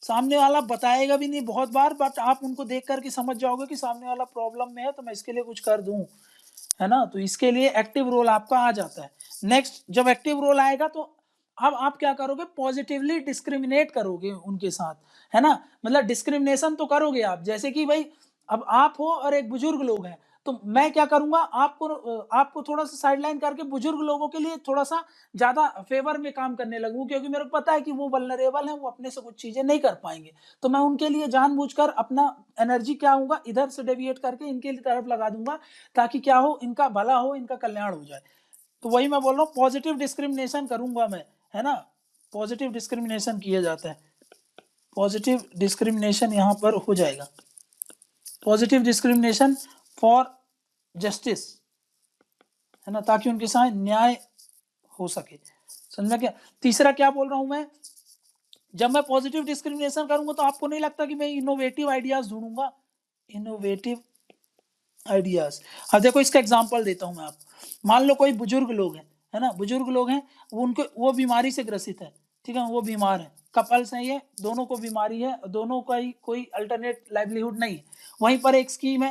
सामने वाला बताएगा भी नहीं बहुत बार, बट आप उनको देख करके समझ जाओगे कि सामने वाला प्रॉब्लम में है तो मैं इसके लिए कुछ कर दूं, है ना। तो इसके लिए एक्टिव रोल आपका आ जाता है। नेक्स्ट, जब एक्टिव रोल आएगा तो अब आप क्या करोगे, पॉजिटिवली डिस्क्रिमिनेट करोगे उनके साथ, है ना। मतलब डिस्क्रिमिनेशन तो करोगे आप, जैसे कि भाई अब आप हो और एक बुजुर्ग लोग हैं, तो मैं क्या करूंगा, आपको थोड़ा सा साइडलाइन करके बुजुर्ग लोगों के लिए थोड़ा सा ज्यादा फेवर में काम करने लगूं, क्योंकि मेरे को पता है कि वो वल्नरेबल हैं, वो अपने से कुछ चीजें नहीं कर पाएंगे, तो मैं उनके लिए जानबूझकर अपना एनर्जी क्या होगा, इधर से डेविएट करके इनके तरफ लगा दूंगा, ताकि क्या हो, इनका भला हो, इनका कल्याण हो जाए। तो वही मैं बोल रहा हूँ, पॉजिटिव डिस्क्रिमिनेशन करूंगा मैं, है ना, पॉजिटिव डिस्क्रिमिनेशन किया जाता है, पॉजिटिव डिस्क्रिमिनेशन यहाँ पर हो जाएगा, पॉजिटिव डिस्क्रिमिनेशन फॉर जस्टिस, है ना, ताकि उनके साथ न्याय हो सके, समझ में क्या। तीसरा क्या बोल रहा हूं मैं, जब मैं पॉजिटिव डिस्क्रिमिनेशन करूंगा तो आपको नहीं लगता कि मैं इनोवेटिव आइडियाज ढूंढूंगा, इनोवेटिव आइडियाज। अब देखो इसका एग्जांपल देता हूं मैं आपको। मान लो कोई बुजुर्ग लोग हैं, है ना, बुजुर्ग लोग हैं, वो बीमारी से ग्रसित है, ठीक है, वो बीमार है, कपल्स हैं, ये दोनों को बीमारी है, दोनों का ही कोई अल्टरनेट लाइवलीहुड नहीं है। वहीं पर एक स्कीम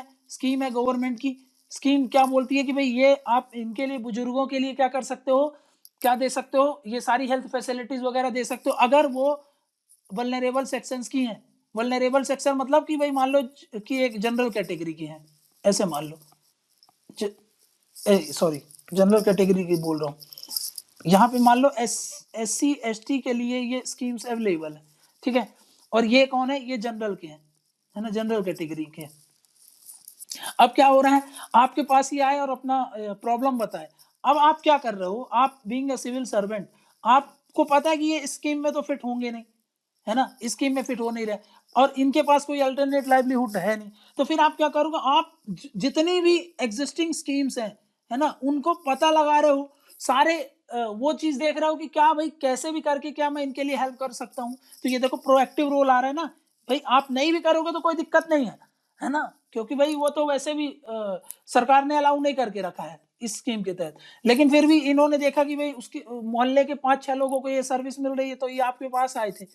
है गवर्नमेंट की। स्कीम क्या बोलती है कि भाई ये आप इनके लिए, बुजुर्गों के लिए क्या कर सकते हो, क्या दे सकते हो, ये सारी हेल्थ फैसिलिटीज वगैरह दे सकते हो अगर वो वल्नरेबल सेक्शंस की हैं। वल्नरेबल सेक्शन मतलब कि भाई मान लो कि एक जनरल कैटेगरी की हैं, ऐसे मान लो, सॉरी जनरल कैटेगरी की बोल रहा हूँ। यहाँ पे मान लो SC ST के लिए ये स्कीम्स अवेलेबल है, ठीक है, और ये कौन है, ये जनरल के हैं, है ना, जनरल कैटेगरी के। अब क्या हो रहा है, आपके पास ही आए और अपना प्रॉब्लम बताए। अब आप क्या कर रहे हो, आप बीइंग अ सिविल सर्वेंट, आपको पता है कि ये स्कीम में तो फिट होंगे नहीं, है ना, स्कीम में फिट हो नहीं रहे, और इनके पास कोई अल्टरनेट लाइवलीहुड है नहीं, तो फिर आप क्या करोगे, आप जितनी भी एग्जिस्टिंग स्कीम्स हैं, है ना, उनको पता लगा रहे हो, सारे वो चीज देख रहे हो कि क्या भाई कैसे भी करके क्या मैं इनके लिए हेल्प कर सकता हूँ। तो ये देखो प्रोएक्टिव रोल आ रहा है ना, भाई आप नहीं भी करोगे तो कोई दिक्कत नहीं है ना, क्योंकि भाई वो तो वैसे भी सरकार ने अलाउ नहीं करके रखा है इस स्कीम के तहत, लेकिन फिर भी इन्होंने देखा कि भाई उसकी मोहल्ले के 5-6 लोगों को ये सर्विस मिल रही है, तो ये आपके पास आए थे,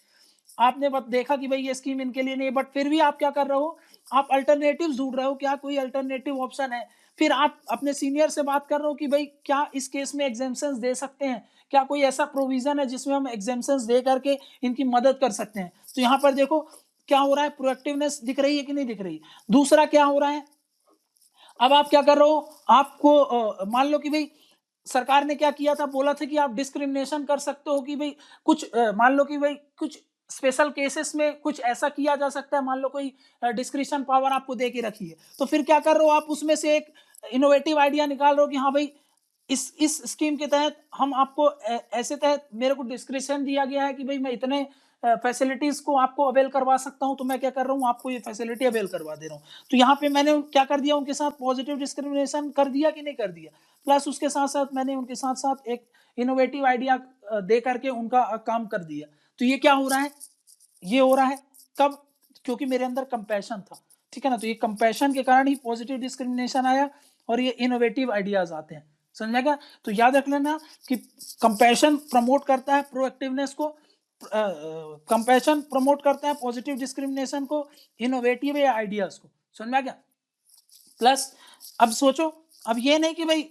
आपने देखा कि भाई ये स्कीम इनके लिए नहीं है, बट फिर भी आप क्या कर रहे हो, आप अल्टरनेटिव ढूंढ रहे हो, क्या कोई अल्टरनेटिव ऑप्शन है। फिर आप अपने सीनियर से बात कर रहे हो कि भाई क्या इस केस में एग्जेम्पशंस दे सकते हैं, क्या कोई ऐसा प्रोविजन है जिसमें हम एग्जेम्पशंस दे करके इनकी मदद कर सकते हैं। तो यहाँ पर देखो क्या हो रहा है, प्रोएक्टिवनेस दिख रही है कि नहीं दिख रही। दूसरा क्या हो रहा है, अब आप क्या कर रहे हो, आपको मान लो कि भाई सरकार ने क्या किया था, बोला था कि आप डिस्क्रिमिनेशन कर सकते हो कि भाई कुछ मान लो कि भाई कुछ स्पेशल केसेस में कुछ ऐसा किया जा सकता है, मान लो कोई डिस्क्रिशन पावर आपको दे के रखी है, तो फिर क्या कर रहे हो, आप उसमें से एक इनोवेटिव आइडिया निकाल रहे हो कि हाँ भाई इस स्कीम के तहत हम आपको ऐसे तहत मेरे को डिस्क्रिप्शन दिया गया है कि भाई मैं इतने फैसिलिटीज को आपको अवेल करवा सकता हूं, तो मैं क्या कर रहा हूं, आपको ये फैसिलिटी अवेल करवा दे रहा हूं। तो यहाँ पे मैंने क्या कर दिया, उनके साथ पॉजिटिव डिस्क्रिमिनेशन कर दिया कि नहीं कर दिया, प्लस उसके साथ साथ मैंने उनके साथ साथ एक इनोवेटिव आइडिया दे करके उनका काम कर दिया। तो ये क्या हो रहा है, ये हो रहा है कब, क्योंकि मेरे अंदर कंपैशन था, ठीक है ना, तो ये कंपैशन के कारण ही पॉजिटिव डिस्क्रिमिनेशन आया और ये इनोवेटिव आइडियाज आते हैं, समझ गया। तो याद रख लेना कि कंपैशन प्रमोट करता है प्रोएक्टिवनेस को, कंपैशन प्रमोट करता है पॉजिटिव डिस्क्रिमिनेशन को, इनोवेटिव आइडियाज को, समझ में आ गया। प्लस अब सोचो, अब ये नहीं कि भाई,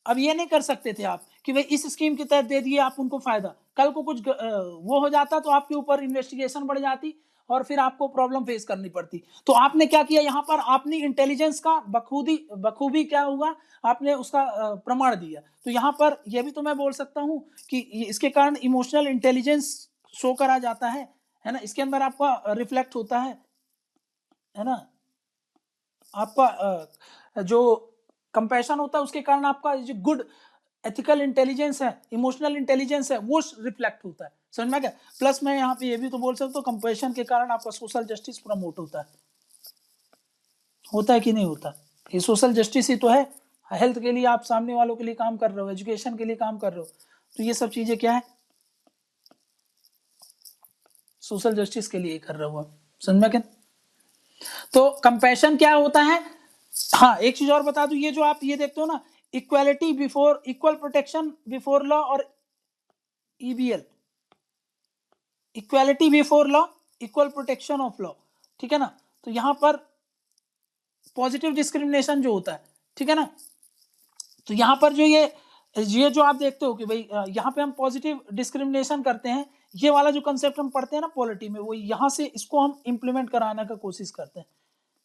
अब ये नहीं कर सकते थे आप कि भाई इस स्कीम के तहत दे दिए आप उनको फायदा, कल को कुछ वो हो जाता तो आपके ऊपर इन्वेस्टिगेशन बढ़ जाती और फिर आपको प्रॉब्लम फेस करनी पड़ती। तो आपने क्या किया, यहाँ पर आपने इंटेलिजेंस का बखूबी क्या हुआ, आपने उसका प्रमाण दिया। तो यहाँ पर यह भी तो मैं बोल सकता हूँ कि इसके कारण इमोशनल इंटेलिजेंस शो करा जाता है ना, इसके अंदर आपका रिफ्लेक्ट होता है ना, आपका जो कंपैशन होता है उसके कारण आपका जो गुड एथिकल इंटेलिजेंस है, इमोशनल इंटेलिजेंस है, वो रिफ्लेक्ट होता है, समझ में क्या। प्लस मैं यहाँ पे ये भी तो बोल सकता हूँ कंपैशन के कारण आपका सोशल जस्टिस प्रमोट होता है कि नहीं होता। ये सोशल जस्टिस ही तो है, हेल्थ के लिए आप सामने वालों के लिए काम कर रहे हो, एजुकेशन के लिए काम कर रहे हो, तो ये सब चीजें क्या है, सोशल जस्टिस के लिए कर रहे हो, समझ में क्या। तो कंपैशन क्या होता है, हाँ एक चीज और बता दूं, ये जो आप ये देखते हो ना, equality before, equal protection before law और EBL, equality before law, equal protection of law, ठीक है ना। तो यहां पर पॉजिटिव डिस्क्रिमिनेशन जो होता है, ठीक है ना, तो यहां पर जो ये जो आप देखते हो कि भाई यहाँ पे हम पॉजिटिव डिस्क्रिमिनेशन करते हैं, ये वाला जो कंसेप्ट हम पढ़ते हैं ना पॉलिटी में, वो यहाँ से इसको हम इंप्लीमेंट कराने का कोशिश करते हैं,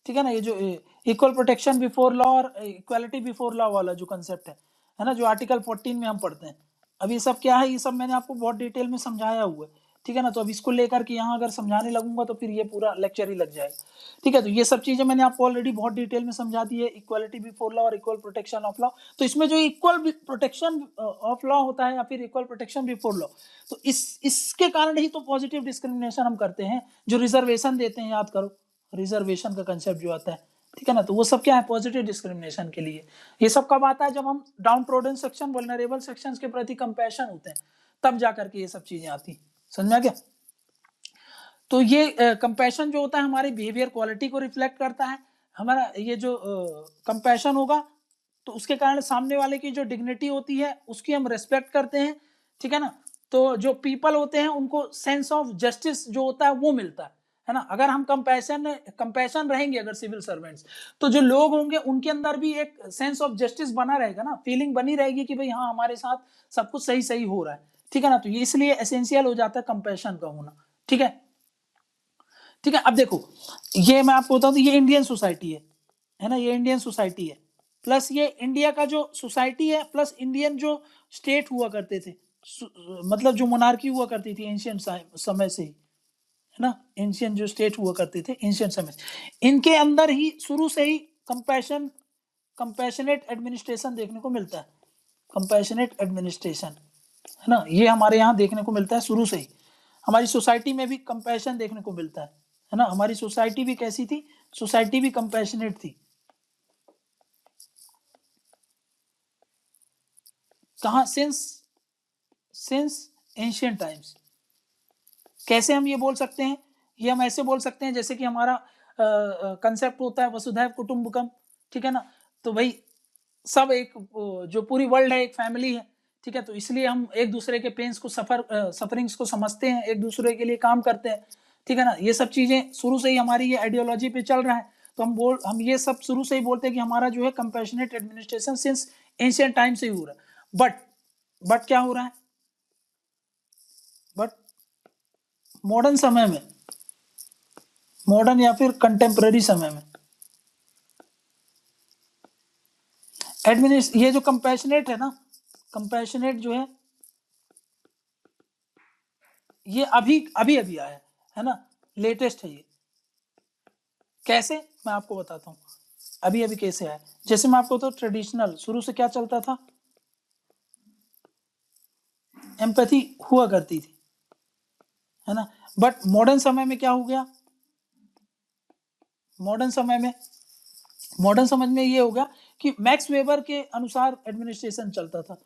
ठीक है ना। ये जो इक्वल प्रोटेक्शन बिफोर लॉ और इक्वालिटी बिफोर लॉ वाला जो कंसेप्ट है ना, जो आर्टिकल 14 में हम पढ़ते हैं, अब ये सब क्या है, ये सब मैंने आपको बहुत डिटेल में समझाया हुआ है, ठीक है ना। तो अब इसको लेकर के यहाँ अगर समझाने लगूंगा तो फिर ये पूरा लेक्चर ही लग जाएगा, ठीक है। तो ये सब चीजें मैंने आपको ऑलरेडी बहुत डिटेल में समझा दी है, इक्वालिटी बिफोर लॉ और इक्वल प्रोटेक्शन ऑफ लॉ। तो इसमें जो इक्वल प्रोटेक्शन ऑफ लॉ होता है या फिर इक्वल प्रोटेक्शन बिफोर लॉ, तो इसके कारण ही तो पॉजिटिव डिस्क्रिमिनेशन हम करते हैं, जो रिजर्वेशन देते हैं, याद करो रिजर्वेशन का कंसेप्ट जो आता है, ठीक है ना। तो वो सब क्या है, पॉजिटिव डिस्क्रिमिनेशन के लिए। ये सब कब आता है, जब हम down trodden section, vulnerable sections के प्रति कंपैशन होते हैं, तब जाकर के ये सब चीजें आती, समझ में आ गया। तो ये कंपैशन जो होता है हमारी बिहेवियर क्वालिटी को रिफ्लेक्ट करता है। हमारा ये जो कंपैशन होगा तो उसके कारण सामने वाले की जो डिग्निटी होती है उसकी हम रिस्पेक्ट करते हैं, ठीक है ना। तो जो पीपल होते हैं उनको सेंस ऑफ जस्टिस जो होता है वो मिलता है ना। अगर हम कंपैशन रहेंगे अगर सिविल सर्वेंट्स, तो जो लोग होंगे उनके अंदर भी एक सेंस ऑफ जस्टिस बना रहेगा ना, फीलिंग बनी रहेगी कि भाई हाँ हमारे साथ सब कुछ सही सही हो रहा है, ठीक है ना। तो ये इसलिए एसेंशियल हो जाता है कंपैशन का होना, ठीक है। ठीक है, अब देखो ये मैं आपको बताऊं तो ये इंडियन सोसाइटी है ना, ये इंडियन सोसाइटी है, प्लस ये इंडिया का जो सोसाइटी है, प्लस इंडियन जो स्टेट हुआ करते थे, मतलब जो मोनार्की हुआ करती थी एंशियंट समय से ही, है ना। एंशियंट जो स्टेट हुआ करते थे एंशियंट समय, इनके अंदर ही शुरू से ही कंपैशनेट एडमिनिस्ट्रेशन देखने को मिलता है। कंपैशनेट एडमिनिस्ट्रेशन, है ना, ये हमारे यहाँ देखने को मिलता है शुरू से ही। हमारी सोसाइटी में भी कंपैशन देखने को मिलता है ना। हमारी सोसाइटी भी कैसी थी, सोसाइटी भी कंपैशनेट थी। कहाँ, सिंस एंशियंट टाइम्स। कैसे हम ये बोल सकते हैं, ये हम ऐसे बोल सकते हैं जैसे कि हमारा कंसेप्ट होता है वसुधैव कुटुंबकम, ठीक है ना। तो भाई सब एक जो पूरी वर्ल्ड है एक फैमिली है, ठीक है। तो इसलिए हम एक दूसरे के पेन्स को सफरिंग्स को समझते हैं, एक दूसरे के लिए काम करते हैं, ठीक है ना। ये सब चीजें शुरू से ही हमारी ये आइडियोलॉजी पे चल रहा है। तो हम ये सब शुरू से ही बोलते हैं कि हमारा जो है compassionate administration since ancient time से ही हो रहा है। बट क्या हो रहा है, बट मॉडर्न समय में, मॉडर्न या फिर कंटेम्पररी समय में ये जो कंपैशनेट है ना, कंपैशनेट जो है ये अभी अभी अभी आया है ना, लेटेस्ट है ये। कैसे, मैं आपको बताता हूँ अभी अभी कैसे आया। जैसे मैं आपको तो ट्रेडिशनल शुरू से क्या चलता था, एम्पैथी हुआ करती थी, है ना। बट मॉडर्न समय में क्या हो गया, मॉडर्न समय में ये हो गया कि मैक्स वेबर के अनुसार एडमिनिस्ट्रेशन चलता था,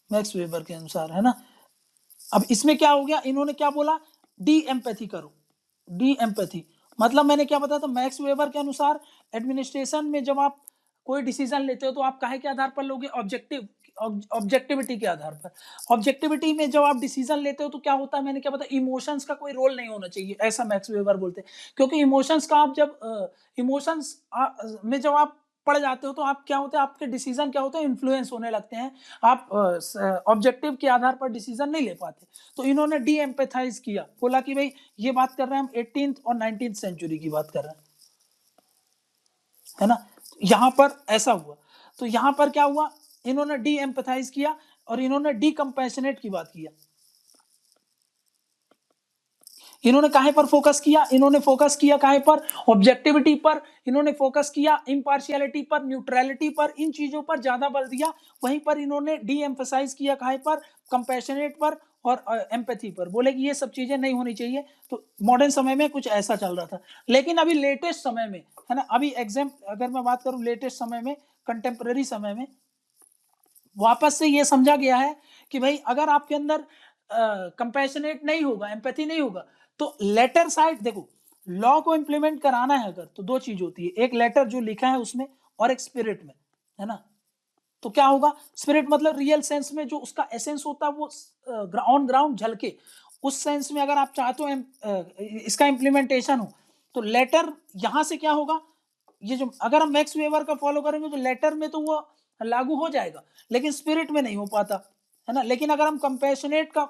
मैक्स वेबर के अनुसार, है ना। अब इसमें क्या हो गया, इन्होंने क्या बोला, डी एम्पैथी करो, डी एम्पैथी। मतलब मैंने क्या बताया था, मैक्स वेबर के अनुसार एडमिनिस्ट्रेशन में जब आप कोई डिसीजन लेते हो तो आप काहे के आधार पर लोगे, ऑब्जेक्टिविटी के आधार पर। ऑब्जेक्टिविटी में जब आप डिसीजन लेते हो तो क्या होता है, मैंने क्या बताया, इमोशंस का कोई रोल नहीं होना चाहिए, ऐसा मैक्स वेबर बोलते हैं। क्योंकि इमोशंस का आप जब इमोशंस में जब आप पड़ जाते हो तो आप क्या होते हैं, आपके डिसीजन क्या होते हैं, इन्फ्लुएंस होने लगते हैं, आप ऑब्जेक्टिव के आधार पर डिसीजन नहीं ले पाते। तो इन्होंने डी एम्पैथाइज किया, बोला कि भाई ये बात कर रहे हैं हम 18th और 19th सेंचुरी की बात कर रहे हैं, है ना। यहां पर ऐसा हुआ, तो यहां पर क्या हुआ, इन्होंने डी एम्पैथाइज किया और इन्होंने डी कंपैशनेट की बात किया। इन्होंने काहे पर फोकस किया, इन्होंने फोकस किया काहे पर, ऑब्जेक्टिविटी पर, इन्होंने फोकस किया इम्पार्शियलिटी पर, न्यूट्रलिटी पर, इन चीजों पर ज्यादा बल दिया। वहीं पर इन्होंने डी एम्फसाइज किया काहे पर, कंपैशनेट पर और एम्पैथी पर, बोले कि ये सब चीजें नहीं होनी चाहिए। तो मॉडर्न समय में कुछ ऐसा चल रहा था। लेकिन अभी लेटेस्ट समय में, है ना, अभी एग्जाम अगर मैं बात करूं लेटेस्ट समय में, कंटेम्पररी समय में वापस से ये समझा गया है कि भाई अगर आपके अंदर कंपैशनेट नहीं होगा, एम्पैथी नहीं होगा, तो लेटर साइड देखो, लॉ को इंप्लीमेंट कराना है अगर, तो दो चीज होती है, एक लेटर जो लिखा है उसमें और एक स्पिरिट में, है ना। तो क्या होगा, स्पिरिट मतलब रियल सेंस में जो उसका एसेंस होता है वो ऑन ग्राउंड झलके, उस सेंस में अगर आप चाहते हो इसका इंप्लीमेंटेशन हो, तो लेटर यहां से क्या होगा, ये जो अगर हम मैक्स वेवर का फॉलो करेंगे तो लेटर में तो वो लागू हो जाएगा, लेकिन स्पिरिट में नहीं हो पाता, है ना। लेकिन अगर हम कंपैशनेट का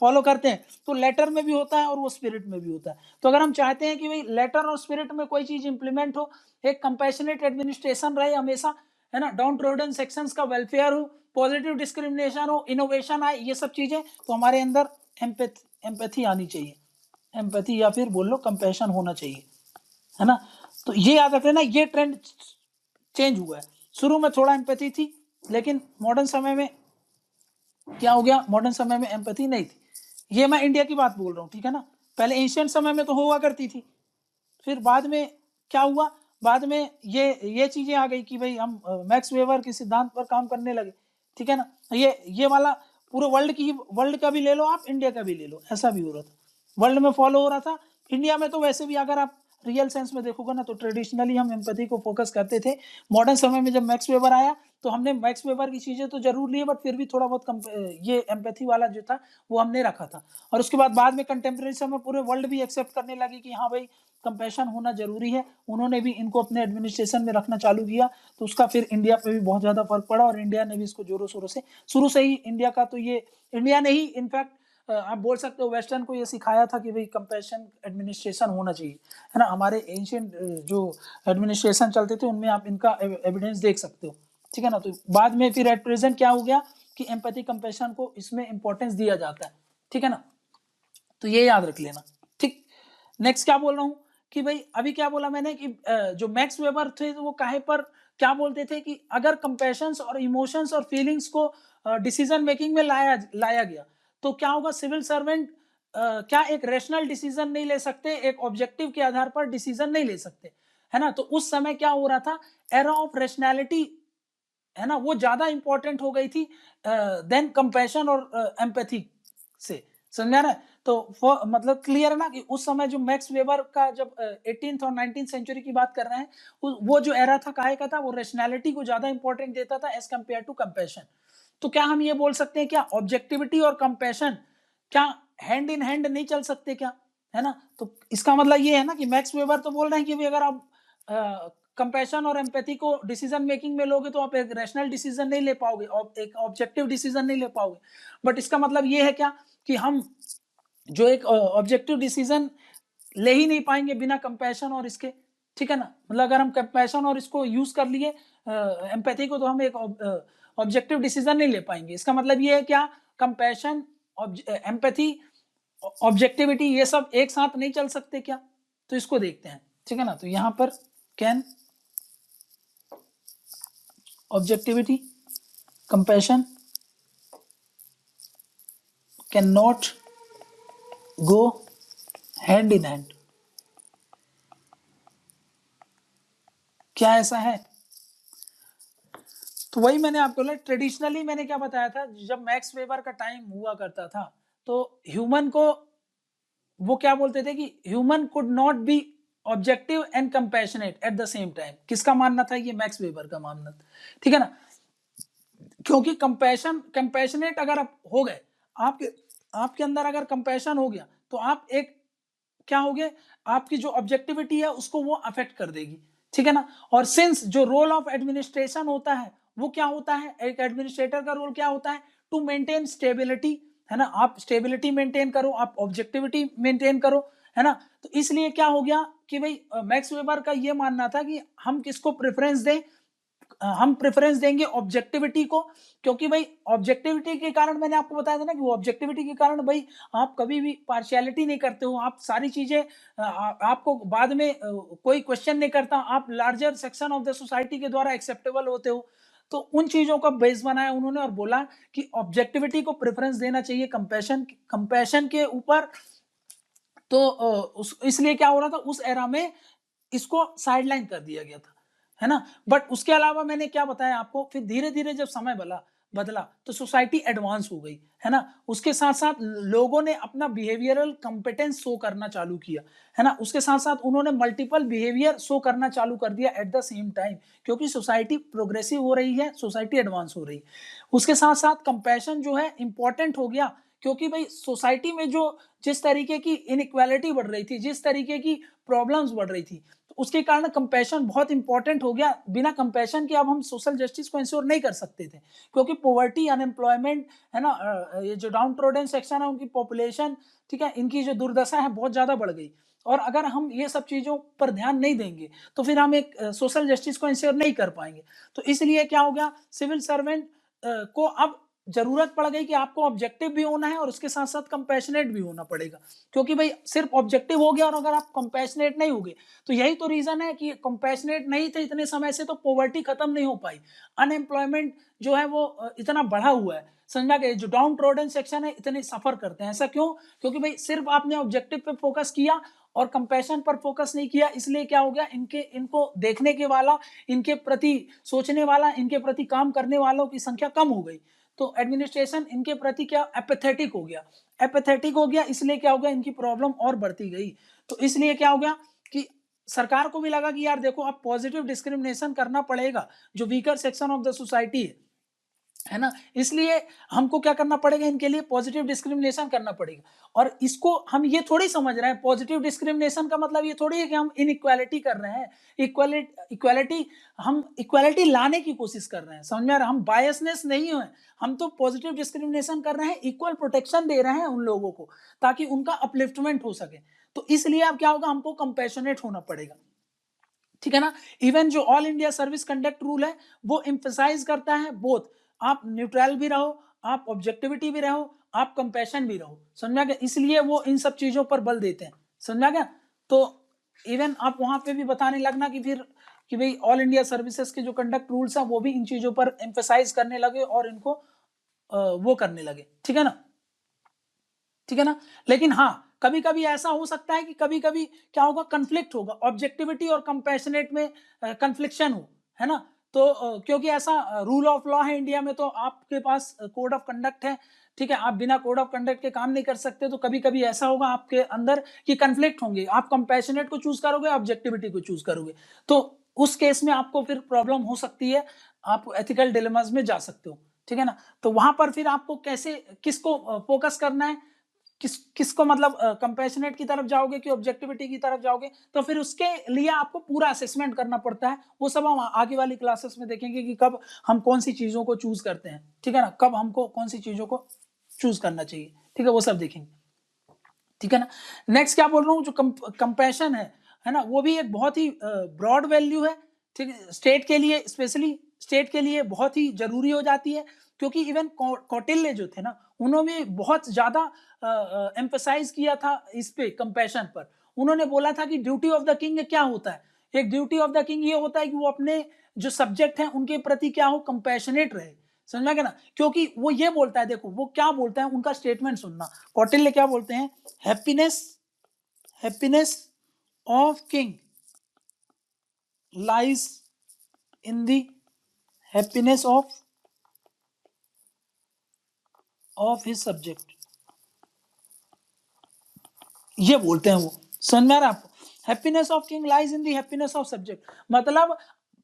फॉलो करते हैं तो लेटर में भी होता है और वो स्पिरिट में भी होता है। तो अगर हम चाहते हैं कि भाई लेटर और स्पिरिट में कोई चीज इंप्लीमेंट हो, एक कंपैशनेट एडमिनिस्ट्रेशन रहे हमेशा, है ना, डाउन ट्रोडन सेक्शंस का वेलफेयर हो, पॉजिटिव डिस्क्रिमिनेशन हो, इनोवेशन आए, ये सब चीजें, तो हमारे अंदर एम्पैथी आनी चाहिए, एम्पैथी या फिर बोल लो कंपैशन होना चाहिए, है ना। तो ये याद रख लेना, ये ट्रेंड चेंज हुआ है। शुरू में थोड़ा एम्पैथी थी, लेकिन मॉडर्न समय में क्या हो गया, मॉडर्न समय में एम्पैथी नहीं थी। ये मैं इंडिया की बात बोल रहा हूँ, ठीक है ना। पहले एशियंट समय में तो हुआ करती थी, फिर बाद में क्या हुआ, बाद में ये चीजें आ गई कि भाई हम मैक्स वेबर के सिद्धांत पर काम करने लगे, ठीक है ना। ये वाला पूरे वर्ल्ड का भी ले लो आप, इंडिया का भी ले लो, ऐसा भी हो रहा था। वर्ल्ड में फॉलो हो रहा था। इंडिया में तो वैसे भी अगर आप रियल सेंस में देखोगे ना, तो ट्रेडिशनली हम एम्पैथी को फोकस करते थे। मॉडर्न समय में जब मैक्स वेबर आया, तो हमने मैक्स वेबर की चीज़ें तो ज़रूर ली है, बट फिर भी थोड़ा बहुत ये एम्पैथी वाला जो था, वो हमने रखा था। और उसके बाद में कंटेम्प्रेरी समय पूरे वर्ल्ड भी एक्सेप्ट करने लगी कि हाँ भाई, कंपैशन होना ज़रूरी है। उन्होंने भी इनको अपने एडमिनिस्ट्रेशन में रखना चालू किया, तो उसका फिर इंडिया पे भी बहुत ज़्यादा फ़र्क पड़ा, और इंडिया ने भी इसको ज़ोरों-शोरों से, शुरू से ही इंडिया का तो ये, इंडिया ने ही इनफैक्ट आप बोल सकते हो वेस्टर्न को ये सिखाया था कि भाई कंपैशन एडमिनिस्ट्रेशन होना चाहिए, है ना। हमारे एंशिएंट जो एडमिनिस्ट्रेशन चलते थे, उनमें आप इनका एविडेंस देख सकते हो, ठीक है ना। तो बाद में फिर एट प्रेजेंट क्या हो गया कि एम्पैथी कंपैशन को इसमें इंपॉर्टेंस दिया जाता है, ठीक है ना। तो ये याद रख लेना, ठीक। नेक्स्ट क्या बोल रहा हूँ कि भाई अभी क्या बोला मैंने कि जो मैक्स वेबर थे, तो वो काहे पर क्या बोलते थे कि अगर कंपैशंस और इमोशंस और फीलिंग्स को डिसीजन मेकिंग में लाया गया, तो क्या होगा, सिविल सर्वेंट क्या एक रैशनल डिसीजन नहीं ले सकते, एक ऑब्जेक्टिव के आधार पर डिसीजन नहीं ले सकते, है ना। तो उस समय क्या हो रहा था, एरा ऑफ रैशनैलिटी, है ना, वो ज्यादा इंपॉर्टेंट हो गई थी देन कंपैशन और एम्पैथी से, समझा ना। तो मतलब क्लियर है ना कि उस समय जो मैक्स वेबर का जब 18th और 19th सेंचुरी की बात कर रहे हैं, वो जो एरा था काहे का था, वो रैशनैलिटी को ज्यादा इंपॉर्टेंट देता था एज कंपेयर टू कंपैशन। तो क्या हम ये बोल सकते हैं क्या ऑब्जेक्टिविटी और कंपैशन क्या हैंड इन हैंड नहीं चल सकते क्या, है ना। तो इसका मतलब ये है ना कि मैक्स वेबर तो बोल रहे हैं कि भाई अगर आप कंपैशन और एम्पैथी को डिसीजन मेकिंग में लोगे, तो आप एक रैशनल डिसीजन नहीं ले पाओगे, एक ऑब्जेक्टिव डिसीजन नहीं ले पाओगे। बट इसका मतलब ये है क्या कि हम जो एक ऑब्जेक्टिव डिसीजन ले ही नहीं पाएंगे बिना कंपैशन और इसके, ठीक है ना। मतलब अगर हम कंपैशन और इसको यूज कर लिए एम्पैथी को, तो हम एक ऑब्जेक्टिव डिसीजन नहीं ले पाएंगे। इसका मतलब ये है क्या, कंपैशन, एम्पैथी, ऑब्जेक्टिविटी, ये सब एक साथ नहीं चल सकते क्या। तो इसको देखते हैं, ठीक है ना। तो यहां पर can objectivity, compassion can not go hand in hand, क्या ऐसा है। तो वही मैंने आपको बोला, ट्रेडिशनली मैंने क्या बताया था, जब मैक्स वेबर का टाइम हुआ करता था, तो ह्यूमन को वो क्या बोलते थे कि human could not be objective and compassionate at the same time. किसका मानना था, ये मैक्स वेबर का मानना था, ठीक है ना। क्योंकि कंपैशनेट अगर आप हो गए, आपके आपके अंदर अगर कंपैशन हो गया, तो आप एक क्या हो गए, आपकी जो ऑब्जेक्टिविटी है उसको वो अफेक्ट कर देगी, ठीक है ना। और सिंस जो रोल ऑफ एडमिनिस्ट्रेशन होता है, वो क्या होता है, एक एडमिनिस्ट्रेटर का रोल क्या होता है, टू मेंटेन स्टेबिलिटी, है ना। आप स्टेबिलिटी मेंटेन करो, आप ऑब्जेक्टिविटी मेंटेन करो, है ना। तो इसलिए क्या हो गया कि भाई मैक्स वेबर का ये मानना था कि हम किसको प्रेफरेंस दें, हम प्रेफरेंस देंगे ऑब्जेक्टिविटी को। क्योंकि भाई ऑब्जेक्टिविटी के कारण, मैंने आपको बताया था ना कि वो ऑब्जेक्टिविटी के कारण भाई आप कभी भी पार्शियलिटी नहीं करते हो, आप सारी चीजें आपको बाद में कोई क्वेश्चन नहीं करता, आप larger section of the society के द्वारा एक्सेप्टेबल होते हो। तो उन चीजों का बेस बनाया उन्होंने और बोला कि ऑब्जेक्टिविटी को प्रेफरेंस देना चाहिए कंपैशन के ऊपर। तो इसलिए क्या हो रहा था उस एरा में, इसको साइडलाइन कर दिया गया था, है ना। बट उसके अलावा मैंने क्या बताया आपको, फिर धीरे धीरे जब समय बदला तो सोसाइटी एडवांस हो गई, है ना। उसके साथ साथ लोगों ने अपना बिहेवियरल कंपेटेंस शो करना चालू किया, है ना। उसके साथ साथ उन्होंने मल्टीपल बिहेवियर शो करना चालू कर दिया एट द सेम टाइम, क्योंकि सोसाइटी प्रोग्रेसिव हो रही है, सोसाइटी एडवांस हो रही है। उसके साथ साथ कंपैशन जो है इंपॉर्टेंट हो गया, क्योंकि भाई सोसाइटी में जो जिस तरीके की इनइक्वालिटी बढ़ रही थी, जिस तरीके की प्रॉब्लम्स बढ़ रही थी, तो उसके कारण कंपैशन बहुत इंपॉर्टेंट हो गया। बिना कंपैशन के अब हम सोशल जस्टिस को इंश्योर नहीं कर सकते थे, क्योंकि पॉवर्टी, अनएम्प्लॉयमेंट, है ना, ये जो डाउन ट्रोडन सेक्शन है उनकी पॉपुलेशन, ठीक है, इनकी जो दुर्दशा है बहुत ज्यादा बढ़ गई। और अगर हम ये सब चीजों पर ध्यान नहीं देंगे, तो फिर हम एक सोशल जस्टिस को इंश्योर नहीं कर पाएंगे। तो इसलिए क्या हो गया, सिविल सर्वेंट को अब जरूरत पड़ गई कि आपको ऑब्जेक्टिव भी होना है और उसके साथ साथ कंपैशनेट भी होना पड़ेगा। क्योंकि भाई सिर्फ ऑब्जेक्टिव हो गया और अगर आप कंपैशनेट नहीं होगे, तो यही तो रीजन है कि कंपैशनेट नहीं थे इतने समय से, तो पॉवर्टी खत्म नहीं हो पाई, अनएम्प्लॉयमेंट जो है वो इतना बढ़ा हुआ है, समझा गया। जो डाउन ट्रोडन सेक्शन है इतने सफर करते हैं, ऐसा क्यों, क्योंकि भाई सिर्फ आपने ऑब्जेक्टिव पे फोकस किया और कंपैशन पर फोकस नहीं किया। इसलिए क्या हो गया, इनको देखने के वाला, इनके प्रति सोचने वाला, इनके प्रति काम करने वालों की संख्या कम हो गई। तो एडमिनिस्ट्रेशन इनके प्रति क्या एपैथेटिक हो गया, एपैथेटिक हो गया, इसलिए क्या हो गया, इनकी प्रॉब्लम और बढ़ती गई। तो इसलिए क्या हो गया कि सरकार को भी लगा कि यार देखो अब पॉजिटिव डिस्क्रिमिनेशन करना पड़ेगा जो weaker section of the society है ना, इसलिए हमको क्या करना पड़ेगा, इनके लिए पॉजिटिव डिस्क्रिमिनेशन करना पड़ेगा। और इसको हम ये थोड़ी समझ रहे हैं, पॉजिटिव डिस्क्रिमिनेशन का मतलब ये थोड़ी है कि हम इनइक्वालिटी कर रहे हैं, इक्वालिटी हम इक्वालिटी लाने की कोशिश कर रहे हैं, समझ में आ रहा है, हम बायसनेस नहीं है, हम तो पॉजिटिव डिस्क्रिमिनेशन कर रहे हैं, इक्वल प्रोटेक्शन दे रहे हैं उन लोगों को ताकि उनका अपलिफ्टमेंट हो सके। तो इसलिए अब क्या होगा, हमको कंपैशनेट होना पड़ेगा, ठीक है ना। इवन जो all India service conduct rule है वो एम्फसाइज करता है बोथ, आप न्यूट्रल भी रहो, आप ऑब्जेक्टिविटी भी रहो, आप कंपैशन भी रहो, समझा गया, इसलिए वो इन सब चीजों पर बल देते हैं, समझा गया। तो इवन आप वहां पे भी बताने लगना कि फिर कि भाई ऑल इंडिया सर्विसेज के जो कंडक्ट रूल्स है वो भी इन चीजों पर एम्फसाइज करने लगे और इनको वो करने लगे, ठीक है ना, ठीक है ना। लेकिन हाँ, कभी कभी ऐसा हो सकता है कि कभी कभी क्या होगा, कंफ्लिक्ट होगा, ऑब्जेक्टिविटी और कंपैशनेट में कंफ्लिक्शन हो, है ना। तो क्योंकि ऐसा रूल ऑफ लॉ है इंडिया में, तो आपके पास कोड ऑफ कंडक्ट है, ठीक है, आप बिना कोड ऑफ कंडक्ट के काम नहीं कर सकते। तो कभी कभी ऐसा होगा आपके अंदर कि कंफ्लिक्ट होंगे, आप कंपैशनेट को चूज करोगे, ऑब्जेक्टिविटी को चूज करोगे, तो उस केस में आपको फिर प्रॉब्लम हो सकती है, आप एथिकल डिलेमास में जा सकते हो, ठीक है ना। तो वहां पर फिर आपको कैसे, किसको फोकस करना है, किसको मतलब कंपैशनेट की तरफ जाओगे कि ऑब्जेक्टिविटी की तरफ जाओगे, तो फिर उसके लिए आपको पूरा असेसमेंट करना पड़ता है। वो सब हम आगे वाली क्लासेस में देखेंगे कि कब हम कौन सी चीजों को चूज करते हैं, ठीक है ना, कब हमको कौन सी चीजों को चूज करना चाहिए, ठीक है, वो सब देखेंगे, ठीक है ना। नेक्स्ट क्या बोल रहा हूँ, जो कंपैशन है ना, वो भी एक बहुत ही ब्रॉड वैल्यू है, ठीक है, स्टेट के लिए, स्पेशली स्टेट के लिए बहुत ही जरूरी हो जाती है, क्योंकि इवन कौटिल्य जो थे ना, उन्होंने बहुत ज्यादा एम्फसाइज किया था इस पे, कंपैशन पर। उन्होंने बोला था कि ड्यूटी ऑफ द किंग क्या होता है, एक ड्यूटी ऑफ द किंग ये होता है कि वो अपने जो सब्जेक्ट हैं उनके प्रति क्या हो, कंपैशनेट रहे, समझ में ना। क्योंकि वो ये बोलता है, देखो वो क्या बोलता है, उनका स्टेटमेंट सुनना, कौटिल्य क्या बोलते हैं, happiness happiness of king lies in the happiness of his subject, ये बोलते हैं वो, समझ में आ रहा है आपको, happiness of king lies in the happiness of subject, मतलब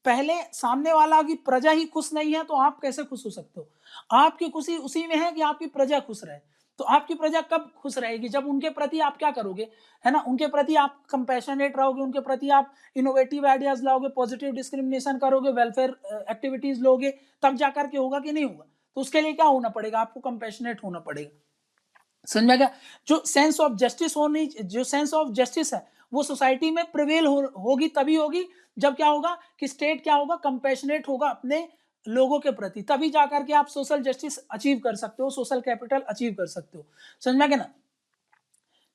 पहले सामने वाला की प्रजा ही खुश नहीं है तो आप कैसे खुश हो सकते हो, आपकी खुशी उसी में है कि आपकी प्रजा खुश रहे। तो आपकी प्रजा कब खुश रहेगी, जब उनके प्रति आप क्या करोगे, है ना, उनके प्रति आप कंपैशनेट रहोगे, उनके प्रति आप इनोवेटिव आइडियाज लाओगे, पॉजिटिव डिस्क्रिमिनेशन करोगे, वेलफेयर एक्टिविटीज लोगे, तब जाकर के होगा कि नहीं होगा। तो उसके लिए क्या होना पड़ेगा, आपको कंपैशनेट होना पड़ेगा, समझ में गया। जो सेंस ऑफ जस्टिस होनी, जो सेंस ऑफ जस्टिस है वो सोसाइटी में प्रिवेल होगी तभी होगी जब क्या होगा कि स्टेट क्या होगा, कंपैशनेट होगा अपने लोगों के प्रति, तभी जाकर के आप सोशल जस्टिस अचीव कर सकते हो, सोशल कैपिटल अचीव कर सकते हो, समझ में गया ना,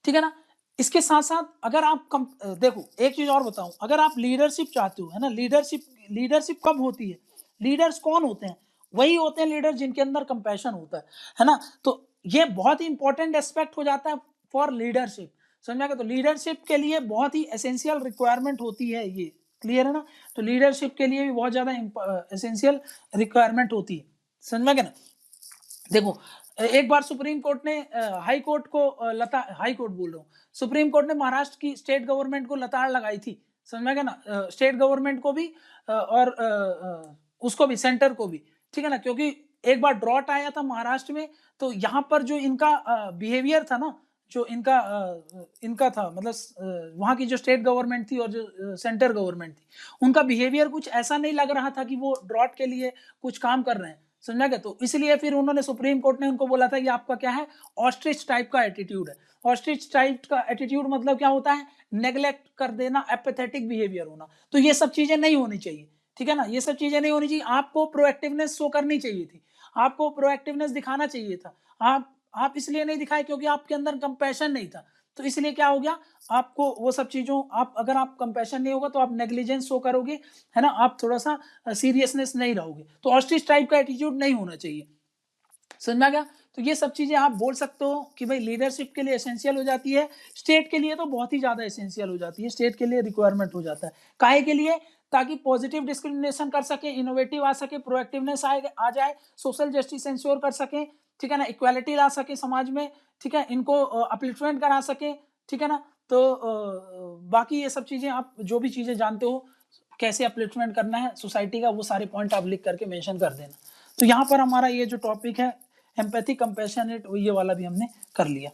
ठीक है ना। इसके साथ साथ अगर आप देखो एक चीज और बताऊं, अगर आप लीडरशिप चाहते हो, है ना, लीडरशिप कब होती है, लीडर्स कौन होते हैं, वही होते हैं लीडर जिनके अंदर कंपैशन होता है ना। तो ये बहुत ही इंपॉर्टेंट एस्पेक्ट हो जाता है फॉर लीडरशिप, समझा गया। तो लीडरशिप के लिए बहुत ही एसेंशियल रिक्वायरमेंट होती है, ये क्लियर है ना। तो लीडरशिप के लिए भी बहुत ज्यादा एसेंशियल रिक्वायरमेंट होती है, समझ में गया ना। देखो एक बार सुप्रीम कोर्ट ने हाई कोर्ट को हाई कोर्ट बोल रहा हूँ, सुप्रीम कोर्ट ने महाराष्ट्र की स्टेट गवर्नमेंट को लताड़ लगाई थी, समझ में गया ना, स्टेट गवर्नमेंट को भी और उसको भी, सेंटर को भी, ठीक है ना। क्योंकि एक बार ड्रॉट आया था महाराष्ट्र में, तो यहाँ पर जो इनका बिहेवियर था ना, जो इनका था, मतलब वहाँ की जो स्टेट गवर्नमेंट थी और जो सेंटर गवर्नमेंट थी, उनका बिहेवियर कुछ ऐसा नहीं लग रहा था कि वो ड्रॉट के लिए कुछ काम कर रहे हैं, समझा गया। तो इसलिए फिर उन्होंने, सुप्रीम कोर्ट ने उनको बोला था कि आपका क्या है, ऑस्ट्रिच टाइप का एटीट्यूड है। ऑस्ट्रिच टाइप का एटीट्यूड मतलब क्या होता है, नेग्लेक्ट कर देना, एपैथेटिक बिहेवियर होना। तो ये सब चीजें नहीं होनी चाहिए, ठीक है ना, ये सब चीजें नहीं होनी चाहिए। आपको प्रोएक्टिवनेस शो करनी चाहिए थी, आपको प्रोएक्टिवनेस दिखाना चाहिए था। आप इसलिए नहीं दिखाए क्योंकि आपके अंदर कंपैशन नहीं था, तो इसलिए क्या हो गया, आपको वो सब चीजों, आप अगर आप कंपैशन नहीं होगा तो आप नेग्लिजेंस शो करोगे, है ना, आप थोड़ा सा सीरियसनेस नहीं रहोगे। तो ऑस्ट्रिच टाइप का एटीट्यूड नहीं होना चाहिए। समझ में आ गया? तो ये सब चीज़ें आप बोल सकते हो कि भाई लीडरशिप के लिए एसेंशियल हो जाती है, स्टेट के लिए तो बहुत ही ज़्यादा एसेंशियल हो जाती है, स्टेट के लिए रिक्वायरमेंट हो जाता है। काहे के लिए? ताकि पॉजिटिव डिस्क्रिमिनेशन कर सके, इनोवेटिव आ सके, प्रोएक्टिवनेस आ जाए, सोशल जस्टिस एंश्योर कर सकें, ठीक है ना? इक्वालिटी ला सके समाज में, ठीक है? इनको अपलिफ्टमेंट करा सके, ठीक है ना? तो बाकी ये सब चीज़ें आप जो भी चीज़ें जानते हो, कैसे अपलिफ्टमेंट करना है सोसाइटी का, वो सारे पॉइंट आप लिख करके मेंशन कर देना। तो यहाँ पर हमारा ये जो टॉपिक है एम्पैथी, कंपैशनेट, ये वाला भी हमने कर लिया।